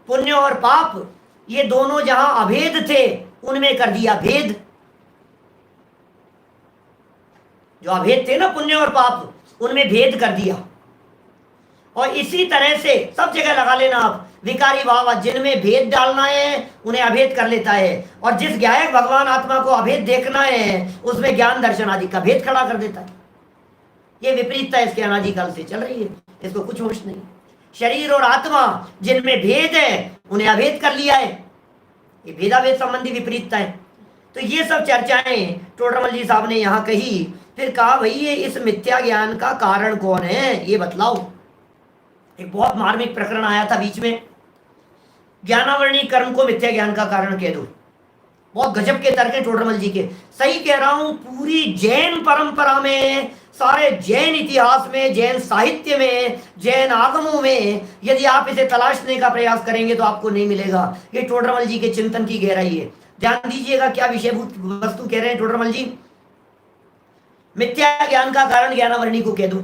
पुण्य और पाप ये दोनों जहां अभेद थे उनमें कर दिया भेद। जो अभेद थे ना पुण्य और पाप, उनमें भेद कर दिया। और इसी तरह से सब जगह लगा लेना आप, विकारी भाव जिनमें भेद डालना है उन्हें अभेद कर लेता है, और जिस ज्ञायक भगवान आत्मा को अभेद देखना है उसमें ज्ञान दर्शन आदि का भेद खड़ा कर देता है। ये विपरीतता इसके अनादिकाल से चल रही है, इसको कुछ होश नहीं। शरीर और आत्मा जिनमें भेद है उन्हें अभेद कर लिया है, ये भेदाभेद संबंधी विपरीतता है। तो ये सब चर्चाएं टोडरमल जी साहब ने यहाँ कही। फिर कहा भाई ये इस मिथ्या ज्ञान का कारण कौन है ये बतलाओ। एक बहुत मार्मिक प्रकरण आया था बीच में, ज्ञानावरणी कर्म को मिथ्या ज्ञान का कारण कह दो। बहुत गजब के तर्क हैं टोडरमल जी के, सही कह रहा हूं। पूरी जैन परंपरा में, सारे जैन इतिहास में, जैन साहित्य में, जैन आगमों में यदि आप इसे तलाशने का प्रयास करेंगे तो आपको नहीं मिलेगा। ये टोडरमल जी के चिंतन की गहराई है। ध्यान दीजिएगा क्या विषयभूत वस्तु कह रहे हैं टोडरमल जी। मिथ्या ज्ञान का कारण ज्ञानावरणी को कह दो।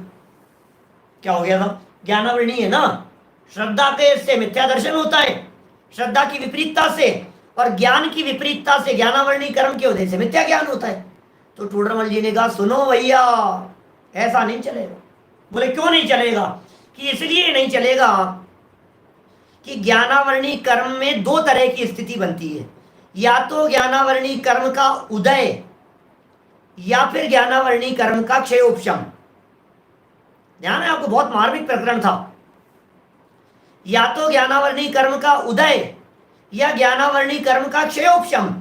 क्या हो गया था? ज्ञानावरणी है ना, श्रद्धा के से मिथ्या दर्शन होता है, श्रद्धा की विपरीतता से, और ज्ञान की विपरीतता से ज्ञानावरणी कर्म के उदय से मिथ्या ज्ञान होता है। तो टोडरमल जी ने कहा सुनो भैया ऐसा नहीं चलेगा। बोले क्यों नहीं चलेगा? कि इसलिए नहीं चलेगा कि ज्ञानावरणी कर्म में 2 तरह की स्थिति बनती है, या तो ज्ञानावरणी कर्म का उदय या फिर ज्ञानावरणी कर्म का क्षयोपशम। ध्यान है आपको, बहुत मार्मिक प्रकरण था। या तो ज्ञानावरणी कर्म का उदय या ज्ञानावरणी कर्म का क्षयोपशम।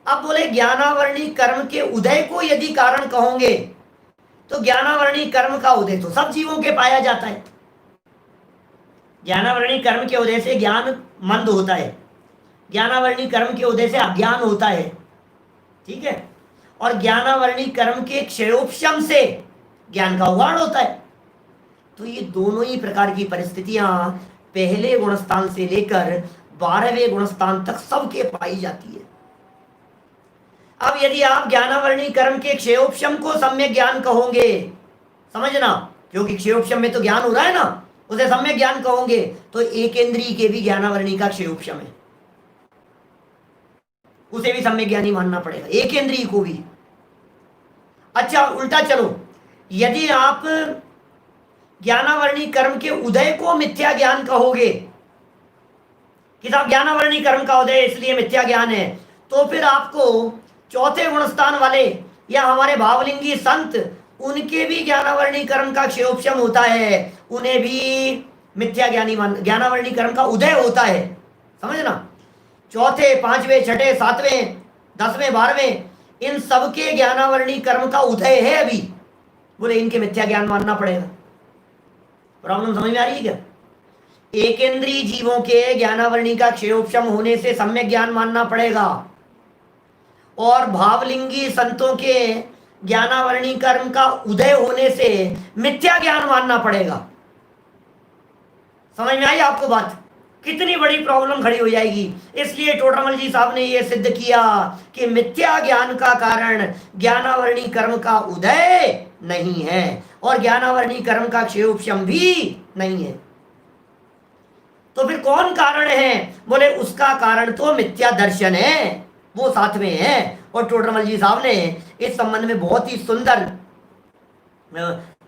अब बोले ज्ञानावरणी कर्म के उदय को यदि कारण कहोगे तो ज्ञानावरणी कर्म का उदय तो सब जीवों के पाया जाता है। ज्ञानावरणी कर्म के उदय से ज्ञान मंद होता है, ज्ञानावरणी कर्म के उदय से अज्ञान होता है, ठीक है। और ज्ञानावरणी कर्म के क्षयोपशम से ज्ञान का उगाड़ होता है। तो ये दोनों ही प्रकार की परिस्थितियां पहले गुणस्थान से लेकर 12वें गुणस्थान तक सबके पाई जाती है। अब यदि आप ज्ञानावरणी कर्म के क्षयोपशम को सम्यक ज्ञान कहोगे, समझना, क्योंकि क्षयोपशम में तो ज्ञान हो रहा है ना, उसे सम्यक ज्ञान कहोगे तो एक इंद्रिय के भी ज्ञानावरणी का क्षयोपशम है। उसे भी सम्यक ज्ञानी मानना पड़ेगा, एक इंद्रिय को भी। अच्छा उल्टा चलो, यदि आप ज्ञानावरणी कर्म के उदय को मिथ्या ज्ञान कहोगे कि साहब ज्ञानावरणी कर्म का उदय इसलिए मिथ्या ज्ञान है, तो फिर आपको चौथे गुणस्थान वाले या हमारे भावलिंगी संत, उनके भी ज्ञानावरणी कर्म का क्षेयोपशम होता है, उन्हें भी मिथ्या ज्ञानी मान, ज्ञानावरणी कर्म का उदय होता है, समझना। चौथे, पांचवें, छठे, सातवें, 10वें, 12वें, इन सबके ज्ञानावरणी कर्म का उदय है अभी, बोले इनके मिथ्या ज्ञान मानना पड़ेगा। प्रॉब्लम समझ में आ रही है क्या? एक इंद्रिय जीवों के ज्ञानावरणी का क्षेयोपशम होने से सम्यक ज्ञान मानना पड़ेगा, और भावलिंगी संतों के ज्ञानावरणी कर्म का उदय होने से मिथ्या ज्ञान मानना पड़ेगा। समझ में आई आपको बात? कितनी बड़ी प्रॉब्लम खड़ी हो जाएगी। इसलिए टोडरमल जी साहब ने यह सिद्ध किया कि मिथ्या ज्ञान का कारण ज्ञानावरणी कर्म का उदय नहीं है, और ज्ञानावरणी कर्म का क्षेयोपशम भी नहीं है। तो फिर कौन कारण है? बोले उसका कारण तो मिथ्या दर्शन है, वो साथ में है। और टोडरमल जी साहब ने इस संबंध में बहुत ही सुंदर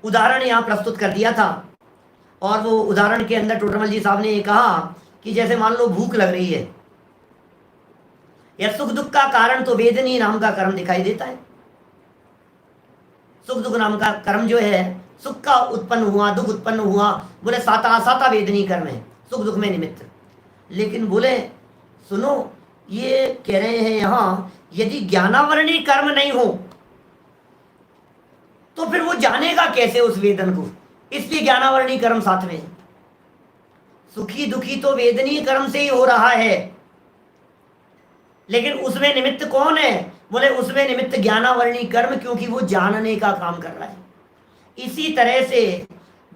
उदाहरण यहां प्रस्तुत कर दिया था, और वो उदाहरण के अंदर टोडरमल जी साहब ने ये कहा कि जैसे मान लो भूख लग रही है, या सुख दुख का कारण तो वेदनी नाम का कर्म दिखाई देता है। सुख दुख नाम का कर्म जो है, सुख का उत्पन्न हुआ, दुख उत्पन्न हुआ, बोले साता साता वेदनी कर्म है, सुख दुख में निमित्त। लेकिन बोले सुनो, ये कह रहे हैं यहां, यदि ज्ञानावरणी कर्म नहीं हो तो फिर वो जानेगा कैसे उस वेदन को, इसलिए ज्ञानावरणी कर्म साथ में है। सुखी दुखी तो वेदनीय कर्म से ही हो रहा है, लेकिन उसमें निमित्त कौन है? बोले उसमें निमित्त ज्ञानावरणी कर्म, क्योंकि वो जानने का काम कर रहा है। इसी तरह से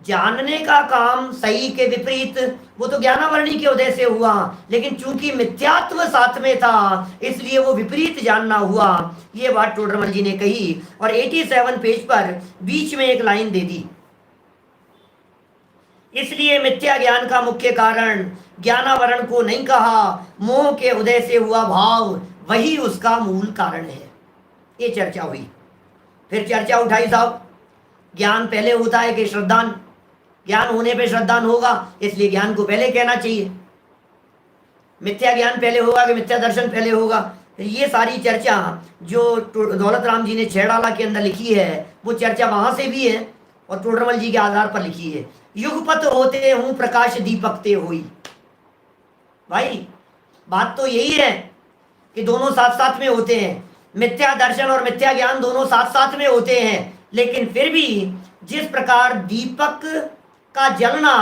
जानने का काम सही के विपरीत, वो तो ज्ञानावरणी के उदय से हुआ, लेकिन चूंकि मिथ्यात्व साथ में था इसलिए वो विपरीत जानना हुआ। ये बात टोडरमल जी ने कही, और 87 पेज पर बीच में एक लाइन दे दी, इसलिए मिथ्या ज्ञान का मुख्य कारण ज्ञानावरण को नहीं कहा, मोह के उदय से हुआ भाव वही उसका मूल कारण है। ये चर्चा हुई। फिर चर्चा उठाई साहब, ज्ञान पहले होता है कि श्रद्धान? ज्ञान होने पे श्रद्धान होगा, इसलिए ज्ञान को पहले कहना चाहिए। मिथ्या ज्ञान पहले होगा कि मिथ्या दर्शन पहले होगा? ये सारी चर्चा जो दौलत राम जी ने छेड़ाला के अंदर लिखी है, वो चर्चा वहां से भी है और टोडरमल जी के आधार पर लिखी है। युगपत होते हूं प्रकाश दीपक ते हुई। भाई बात तो यही है कि दोनों साथ साथ में होते हैं, मिथ्या दर्शन और मिथ्या ज्ञान दोनों साथ साथ में होते हैं, लेकिन फिर भी जिस प्रकार दीपक का जलना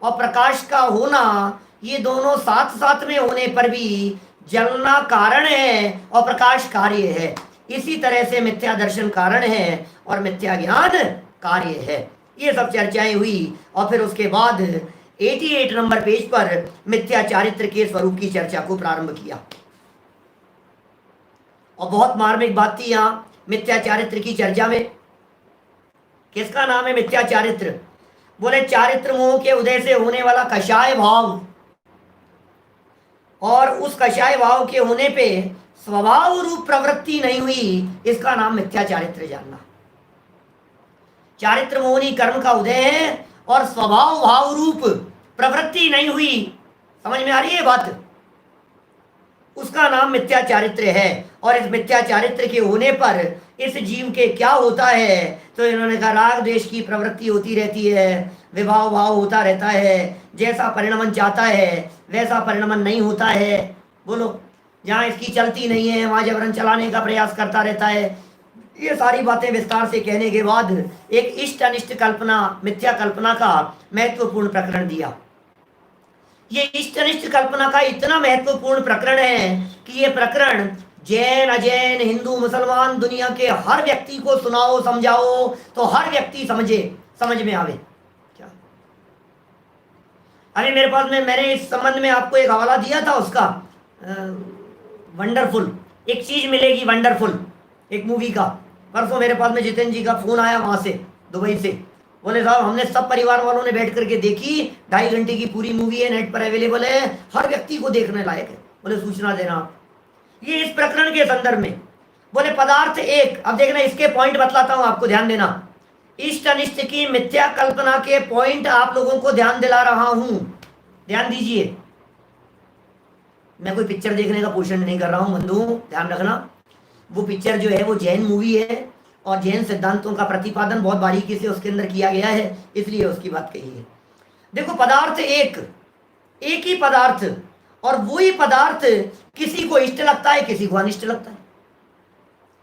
और प्रकाश का होना, ये दोनों साथ साथ में होने पर भी जलना कारण है और प्रकाश कार्य है, इसी तरह से मिथ्या दर्शन कारण है और मिथ्या ज्ञान कार्य है। ये सब चर्चाएं हुई, और फिर उसके बाद 88 नंबर पेज पर मिथ्या चारित्र के स्वरूप की चर्चा को प्रारंभ किया। और बहुत मार्मिक बात थी यहाँ मिथ्या चारित्र की चर्चा में। किसका नाम है मिथ्या चारित्र? बोले चारित्र मोह के उदय से होने वाला कषाय भाव, और उस कषाय भाव के होने पे स्वभाव रूप प्रवृत्ति नहीं हुई, इसका नाम मिथ्या चारित्र जानना। चारित्र मोहनी कर्म का उदय है और स्वभाव भाव रूप प्रवृत्ति नहीं हुई, समझ में आ रही है बात? उसका नाम मिथ्या चारित्र है। और इस मिथ्या चारित्र के होने पर इस जीव के क्या होता है? तो इन्होंने कहा राग द्वेष की प्रवृत्ति होती रहती है, विभाव भाव होता रहता है, जैसा परिणमन चाहता है वैसा परिणमन नहीं होता है। बोलो, जहाँ इसकी चलती नहीं है वहाँ जबरन चलाने का प्रयास करता रहता है। ये सारी बातें विस्तार से कहने के बाद एक इष्ट अनिष्ट कल्पना, मिथ्या कल्पना का महत्वपूर्ण प्रकरण दिया। ये इष्ट अनिष्ट कल्पना का इतना महत्वपूर्ण प्रकरण है कि ये प्रकरण जैन अजैन हिंदू मुसलमान दुनिया के हर व्यक्ति को सुनाओ समझाओ तो हर व्यक्ति समझे, समझ में आवे। क्या अभी मेरे पास में, मैंने इस संबंध में आपको एक हवाला दिया था उसका, वंडरफुल, एक चीज मिलेगी वंडरफुल, एक मूवी का। परसों मेरे पास में जितेंद्र जी का फोन आया वहां से, दुबई से। बोले साहब हमने सब परिवार वालों ने बैठ करके देखी, 2.5 घंटे की पूरी मूवी है, नेट पर अवेलेबल है, हर व्यक्ति को देखने लायक है। बोले सूचना देना आप। ये इस प्रकरण के संदर्भ में बोले पदार्थ एक। अब देखना इसके पॉइंट बतलाता हूं, आपको ध्यान देना। इष्ट अनिष्ट की मिथ्या कल्पना के पॉइंट आप लोगों को ध्यान दिला रहा हूं, ध्यान दीजिए। मैं कोई पिक्चर देखने का पोषण नहीं कर रहा हूं बंधुओं, ध्यान रखना। वो पिक्चर जो है वो जैन मूवी है और जैन सिद्धांतों का प्रतिपादन बहुत बारीकी से उसके अंदर किया गया है, इसलिए उसकी बात कही है। देखो पदार्थ एक, एक ही पदार्थ, और वही पदार्थ किसी को इष्ट लगता है, किसी को अनिष्ट लगता है,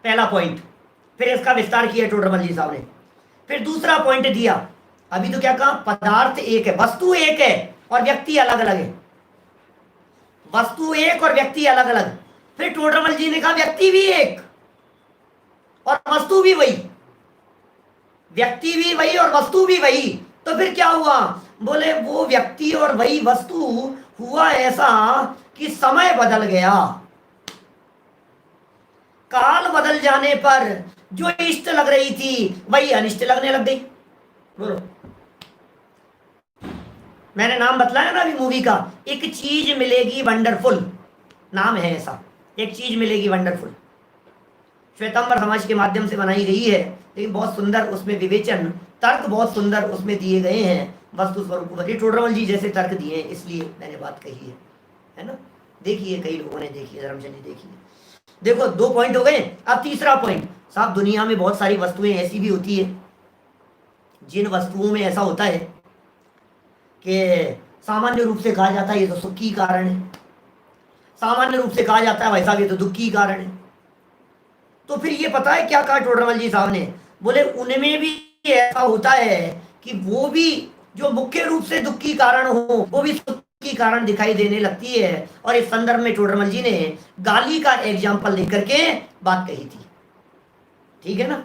पहला पॉइंट। फिर इसका विस्तार किया टोडरमल जी साहब ने। फिर दूसरा पॉइंट दिया, अभी तो क्या कहा, पदार्थ एक है, वस्तु एक है और व्यक्ति अलग अलग है। वस्तु एक और व्यक्ति अलग अलग। फिर टोडरमल जी ने कहा व्यक्ति भी एक और वस्तु भी वही, व्यक्ति भी वही और वस्तु भी वही। तो फिर क्या हुआ, बोले वो व्यक्ति और वही वस्तु हुआ ऐसा कि समय बदल गया। काल बदल जाने पर जो इष्ट लग रही थी वही अनिष्ट लगने लग गई। बोलो, मैंने नाम बतलाया ना अभी मूवी का, एक चीज मिलेगी वंडरफुल, नाम है ऐसा, एक चीज मिलेगी वंडरफुल। श्वेतांबर समाज के माध्यम से बनाई गई है, लेकिन बहुत सुंदर उसमें विवेचन, तर्क बहुत सुंदर उसमें दिए गए हैं। वस्तु स्वरूप टोडरमल जी जैसे तर्क दिए हैं, इसलिए मैंने बात कही है ना। देखिए कई लोगों ने देखी है, धर्मचंद जी देखिए। देखो 2 पॉइंट हो गए। अब तीसरा पॉइंट, साहब दुनिया में बहुत सारी वस्तुएं ऐसी भी होती है जिन वस्तुओं में ऐसा होता है कि सामान्य रूप से कहा जाता है ये तो सुख की कारण है, सामान्य रूप से कहा जाता है वैसा भी तो दुख की कारण है। तो फिर ये पता है क्या कहा टोडरमल जी साहब ने, बोले उनमें भी ऐसा होता है कि वो भी जो मुख्य रूप से दुख की कारण हो वो भी सुख की कारण दिखाई देने लगती है। और इस संदर्भ में टोडरमल जी ने गाली का एग्जाम्पल लेकर के बात कही थी, ठीक है ना।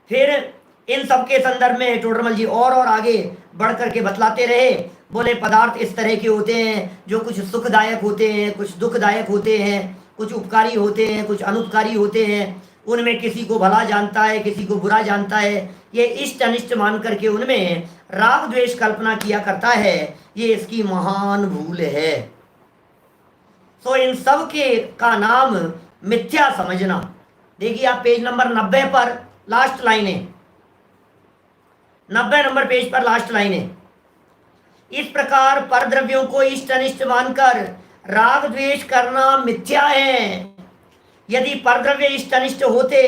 फिर इन सब के संदर्भ में टोडरमल जी और आगे बढ़ करके बतलाते रहे। बोले पदार्थ इस तरह के होते हैं जो कुछ सुखदायक होते हैं, कुछ दुखदायक होते हैं, कुछ उपकारी होते हैं, कुछ अनुपकारी होते हैं। उनमें किसी को भला जानता है, किसी को बुरा जानता है। ये इष्ट अनिष्ट मान करके उनमें राग द्वेष कल्पना किया करता है, ये इसकी महान भूल है। तो इन सब के का नाम मिथ्या समझना। देखिए आप पेज नंबर 90 पर लास्ट लाइन है, 90 नंबर पेज पर लास्ट लाइन है। इस प्रकार परद्रव्यों को इष्ट अनिष्ट मानकर राग द्वेष करना मिथ्या है। यदि परद्रव्य इष्ट अनिष्ट होते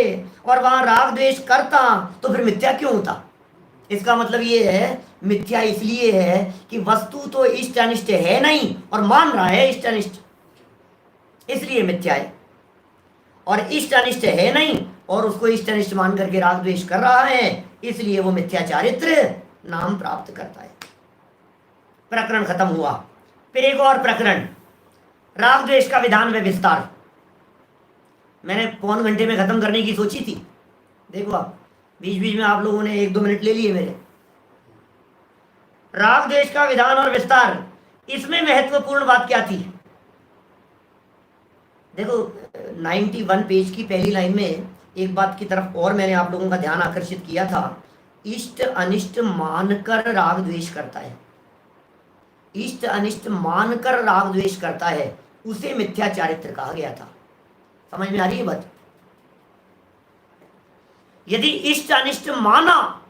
और वहां राग द्वेष करता तो फिर मिथ्या क्यों होता। इसका मतलब ये है मिथ्या इसलिए है कि वस्तु तो इष्ट अनिष्ट है नहीं और मान रहा है इष्ट अनिष्ट, इसलिए मिथ्या है। और इष्ट अनिष्ट है नहीं और उसको इष्ट अनिष्ट मान करके राग द्वेष कर रहा है, इसलिए वो मिथ्या चारित्र नाम प्राप्त करता है। प्रकरण खत्म हुआ। फिर एक और प्रकरण, राग द्वेष का विधान व विस्तार। मैंने पौन घंटे में खत्म करने की सोची थी, देखो आप बीच बीच में आप लोगों ने 1-2 मिनट ले लिए मेरे। राग द्वेष का विधान और विस्तार, इसमें महत्वपूर्ण बात क्या थी। देखो 91 पेज की पहली लाइन में एक बात की तरफ और मैंने आप लोगों का ध्यान आकर्षित किया था, इष्ट अनिष्ट मानकर राग द्वेष करता है, इष्ट अनिष्ट मानकर राग द्वेष करता है, उसे मिथ्या चारित्र कहा गया था। समझ में आ रही है बात। यदि इष्ट अनिष्ट माना,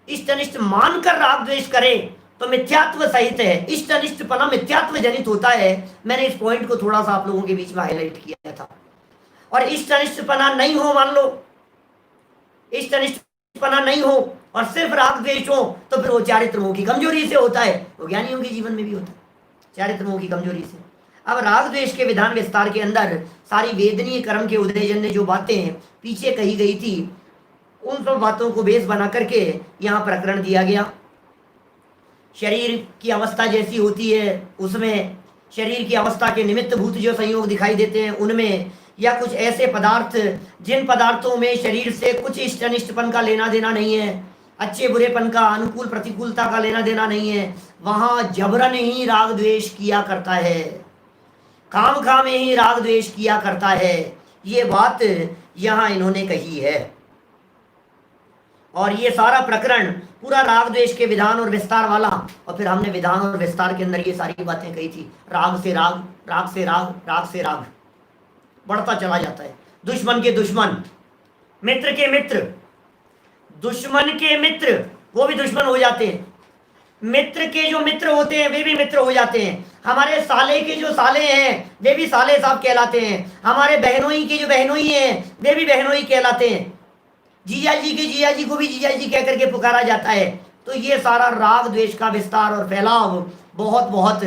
इष्ट अनिष्ट मानकर राग द्वेष करे तो मिथ्यात्व सहित है, इष्ट अनिष्टपना मिथ्यात्व जनित होता है। मैंने इस पॉइंट को थोड़ा सा आप लोगों के बीच में हाईलाइट किया था। और इष्ट अनिष्टपना नहीं हो, मान लो इष्ट अनिष्टपना नहीं हो और सिर्फ राग द्वेष हो, तो फिर वो चारित्र मोह की कमजोरी से होता है, वो ज्ञानियों के जीवन में भी होता है, चारित्र मोह की कमजोरी से। अब राग द्वेष के विधान विस्तार के अंदर सारी वेदनीय कर्म के उदयजन्य जो बातें पीछे कही गई थी, उन सब बातों को बेस बना करके यहाँ प्रकरण दिया गया। शरीर की अवस्था जैसी होती है उसमें, शरीर की अवस्था के निमित्त भूत जो संयोग दिखाई देते हैं उनमें, या कुछ ऐसे पदार्थ जिन पदार्थों में शरीर से कुछ इष्ट अनिष्टपन का लेना देना नहीं है, अच्छे बुरेपन का, अनुकूल प्रतिकूलता का लेना देना नहीं है, वहां जबरन ही राग द्वेष किया करता है, काम खा में ही राग द्वेष किया करता है। ये बात यहाँ इन्होंने कही है। और ये सारा प्रकरण पूरा राग द्वेष के विधान और विस्तार वाला, और फिर हमने विधान और विस्तार के अंदर ये सारी बातें कही थी, राग से राग, राग से राग, राग से राग। बढ़ता चला जाता है। दुश्मन के दुश्मन, मित्र के मित्र, दुश्मन के मित्र वो भी दुश्मन हो जाते हैं, मित्र के जो मित्र होते हैं वे भी मित्र हो जाते हैं, हमारे साले के जो साले हैं वे भी साले साहब कहलाते हैं, हमारे बहनोई के जो बहनोई हैं वे भी बहनोई कहलाते हैं, जीजा जी के जीजा जी को भी जीजा जी कह करके पुकारा जाता है। तो ये सारा राग द्वेष का विस्तार और फैलाव बहुत बहुत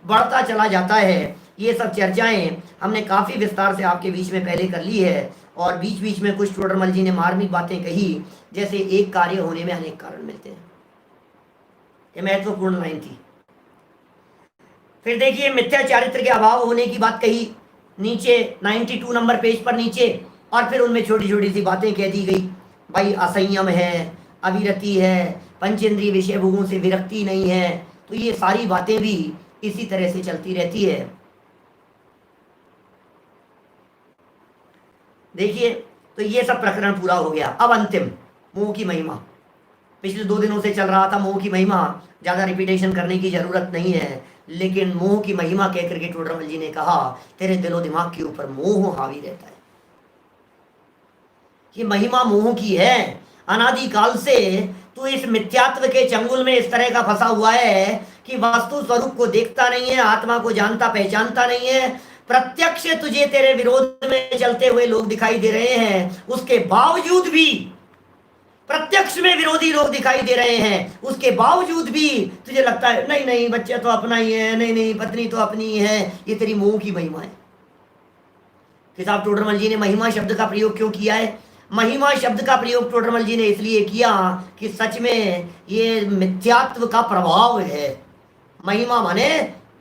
बढ़ता चला जाता है। ये सब चर्चाएं हमने काफ़ी विस्तार से आपके बीच में पहले कर ली है, और बीच बीच में कुछ टोडरमल जी ने मार्मिक बातें कही, जैसे एक कार्य होने में अनेक कारण मिलते हैं। ये महत्वपूर्ण लाइन थी। फिर देखिए मिथ्या चारित्र के अभाव होने की बात कही नीचे 92 नंबर पेज पर नीचे, और फिर उनमें छोटी छोटी सी बातें कह दी गई। भाई असंयम है, अविरति है, पंचेंद्रिय विषय भोगों से विरक्ति नहीं है। तो ये सारी बातें भी इसी तरह से चलती रहती है। देखिए तो ये सब प्रकरण पूरा हो गया। अब अंतिम मोह की महिमा, पिछले 2 दिनों से चल रहा था मोह की महिमा, ज़्यादा रिपीटेशन करने की जरूरत नहीं है, लेकिन मोह की महिमा कह करके टोडरमल जी ने कहा तेरे दिलो दिमाग के ऊपर मोह हावी रहता है। ये महिमा मोह की है। अनादिकाल से तू इस मिथ्यात्व के चंगुल में इस तरह का फंसा हुआ है कि वास्तु स्वरूप को देखता नहीं है, आत्मा को जानता पहचानता नहीं है। प्रत्यक्ष तुझे तेरे विरोध में चलते हुए लोग दिखाई दे रहे हैं, उसके बावजूद भी प्रत्यक्ष में विरोधी लोग दिखाई दे रहे हैं, उसके बावजूद भी तुझे लगता है नहीं नहीं बच्चा तो अपना ही है, नहीं नहीं पत्नी तो अपनी ही है। ये तेरी मोह की महिमा है। किताब टोडरमल जी ने महिमा शब्द का प्रयोग क्यों किया है? महिमा शब्द का प्रयोग टोडरमल जी ने इसलिए किया कि सच में ये मिथ्यात्व का प्रभाव है। महिमा माने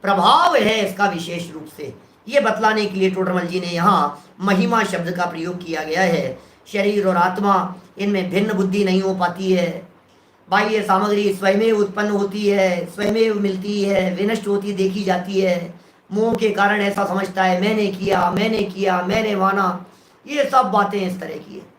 प्रभाव है इसका विशेष रूप से, ये बतलाने के लिए टोडरमल जी ने यहाँ महिमा शब्द का प्रयोग किया गया है। शरीर और आत्मा इनमें भिन्न बुद्धि नहीं हो पाती है। बाह्य सामग्री स्वयं उत्पन्न होती है, स्वयं मिलती है, विनष्ट होती देखी जाती है। मोह के कारण ऐसा समझता है मैंने किया, मैंने किया, मैंने माना। ये सब बातें इस तरह की है।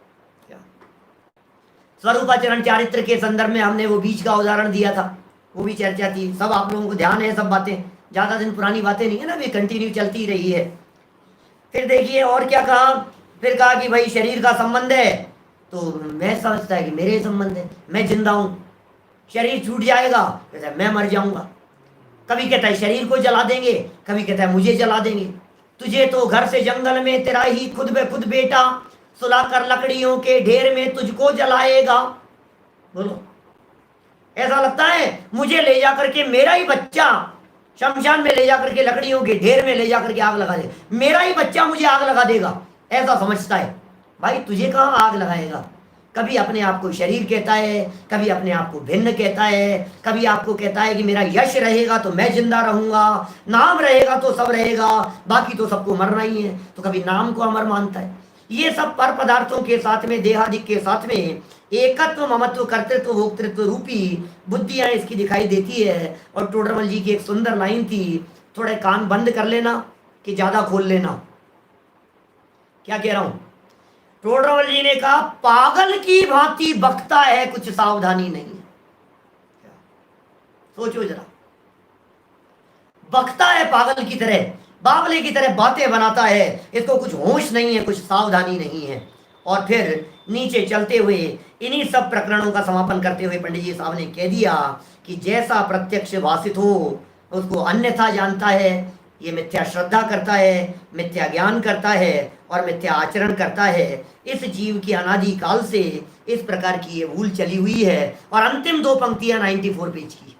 स्वरूपाचरण चारित्र के संदर्भ में हमने वो बीज का उदाहरण दिया था, वो भी चर्चा थी। सब आप लोगों को ध्यान है, सब बातें ज़्यादा दिन पुरानी बातें नहीं है ना, वे कंटिन्यू चलती रही है। फिर देखिए और क्या कहा, फिर कहा कि भाई शरीर का संबंध है, तो मैं समझता है कि मेरे संबंध है, मैं जिंदा हूँ। शरीर छूट जाएगा, कहता है मैं मर जाऊंगा। कभी कहता है शरीर को जला देंगे, कभी कहता है मुझे जला देंगे। तुझे तो घर से जंगल में तेरा ही खुद बे खुद बेटा सुलाकर लकड़ियों के ढेर में तुझको जलाएगा। बोलो, ऐसा लगता है मुझे ले जाकर के मेरा ही बच्चा शमशान में ले जाकर के लकड़ियों के ढेर में ले जाकर के आग लगा दे, मेरा ही बच्चा मुझे आग लगा देगा, ऐसा समझता है। भाई तुझे कहाँ आग लगाएगा? कभी अपने आप को शरीर कहता है, कभी अपने आप को भिन्न कहता है, कभी आपको कहता है कि मेरा यश रहेगा तो मैं जिंदा रहूंगा, नाम रहेगा तो सब रहेगा, बाकी तो सबको मरना ही है। तो कभी नाम को अमर मानता है। ये सब पर पदार्थों के साथ में, देहादिक के साथ में एकत्व, ममत्व, कर्तृत्व, भोक्तृत्व रूपी बुद्धियां इसकी दिखाई देती है। और टोडरमल जी की एक सुंदर लाइन थी, थोड़े कान बंद कर लेना कि ज्यादा खोल लेना। क्या कह रहा हूं? टोडरमल जी ने कहा पागल की भांति बकता है, कुछ सावधानी नहीं है। सोचो जरा, बकता है पागल की तरह, बावले की तरह बातें बनाता है, इसको कुछ होश नहीं है, कुछ सावधानी नहीं है। और फिर नीचे चलते हुए इन्हीं सब प्रकरणों का समापन करते हुए पंडित जी साहब ने कह दिया कि जैसा प्रत्यक्ष भाषित हो उसको अन्यथा जानता है, ये मिथ्या श्रद्धा करता है, मिथ्या ज्ञान करता है और मिथ्या आचरण करता है। इस जीव की अनादि काल से इस प्रकार की ये भूल चली हुई है। और अंतिम 2 पंक्तियां 94 पेज की।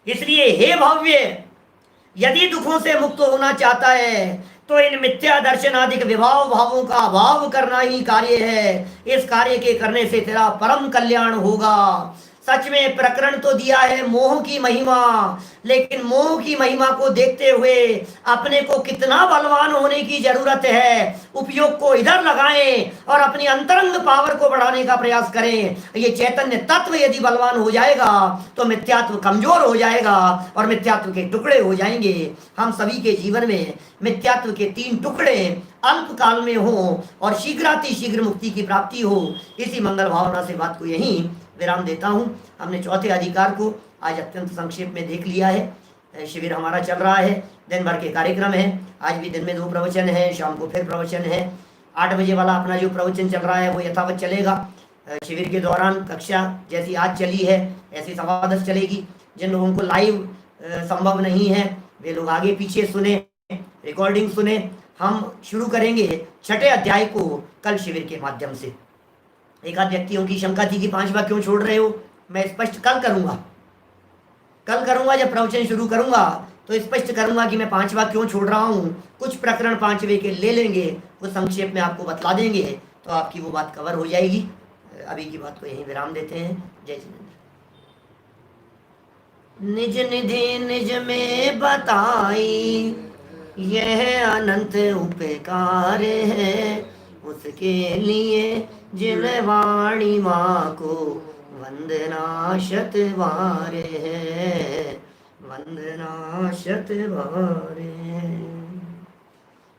इसलिए हे भव्य, यदि दुखों से मुक्त होना चाहता है तो इन मिथ्या दर्शनादिक विभाव भावों का अभाव करना ही कार्य है। इस कार्य के करने से तेरा परम कल्याण होगा। सच में प्रकरण तो दिया है मोह की महिमा, लेकिन मोह की महिमा को देखते हुए अपने को कितना बलवान होने की जरूरत है, उपयोग को इधर लगाएं और अपनी अंतरंग पावर को बढ़ाने का प्रयास करें। ये चैतन्य तत्व यदि बलवान हो जाएगा तो मिथ्यात्व कमजोर हो जाएगा और मिथ्यात्व के टुकड़े हो जाएंगे। हम सभी के जीवन में मिथ्यात्व के 3 टुकड़े अल्प काल में हो और शीघ्रातिशीघ्र मुक्ति की प्राप्ति हो। इसी मंगल भावना से बात को यहीं विराम देता हूँ। हमने चौथे अधिकार को आज अत्यंत संक्षेप में देख लिया है। शिविर हमारा चल रहा है, दिन भर के कार्यक्रम है। आज भी दिन में 2 प्रवचन है, शाम को फिर प्रवचन है। 8 बजे वाला अपना जो प्रवचन चल रहा है वो यथावत चलेगा। शिविर के दौरान कक्षा जैसी आज चली है ऐसी सवा 10 चलेगी। जिन लोगों को लाइव संभव नहीं है वे लोग आगे पीछे सुने, रिकॉर्डिंग सुने। हम शुरू करेंगे 6ठे अध्याय को कल शिविर के माध्यम से। एक आध व्यक्तियों की शंका थी कि 5वां क्यों छोड़ रहे हो, मैं स्पष्ट कल करूंगा जब प्रवचन शुरू करूंगा तो स्पष्ट करूंगा कि मैं 5वां क्यों छोड़ रहा हूं। कुछ प्रकरण 5वें के ले लेंगे, वो संक्षेप में आपको बतला देंगे, तो आपकी वो बात कवर हो जाएगी। अभी की बात को यहीं विराम देते हैं। जय जिनेन्द्र। निज निधि निज में बताई यह अनंत उपकार है, उसके लिए जिन वाणी माँ को वंदना शत बार है, वंदना शत बार है।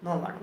9 बार।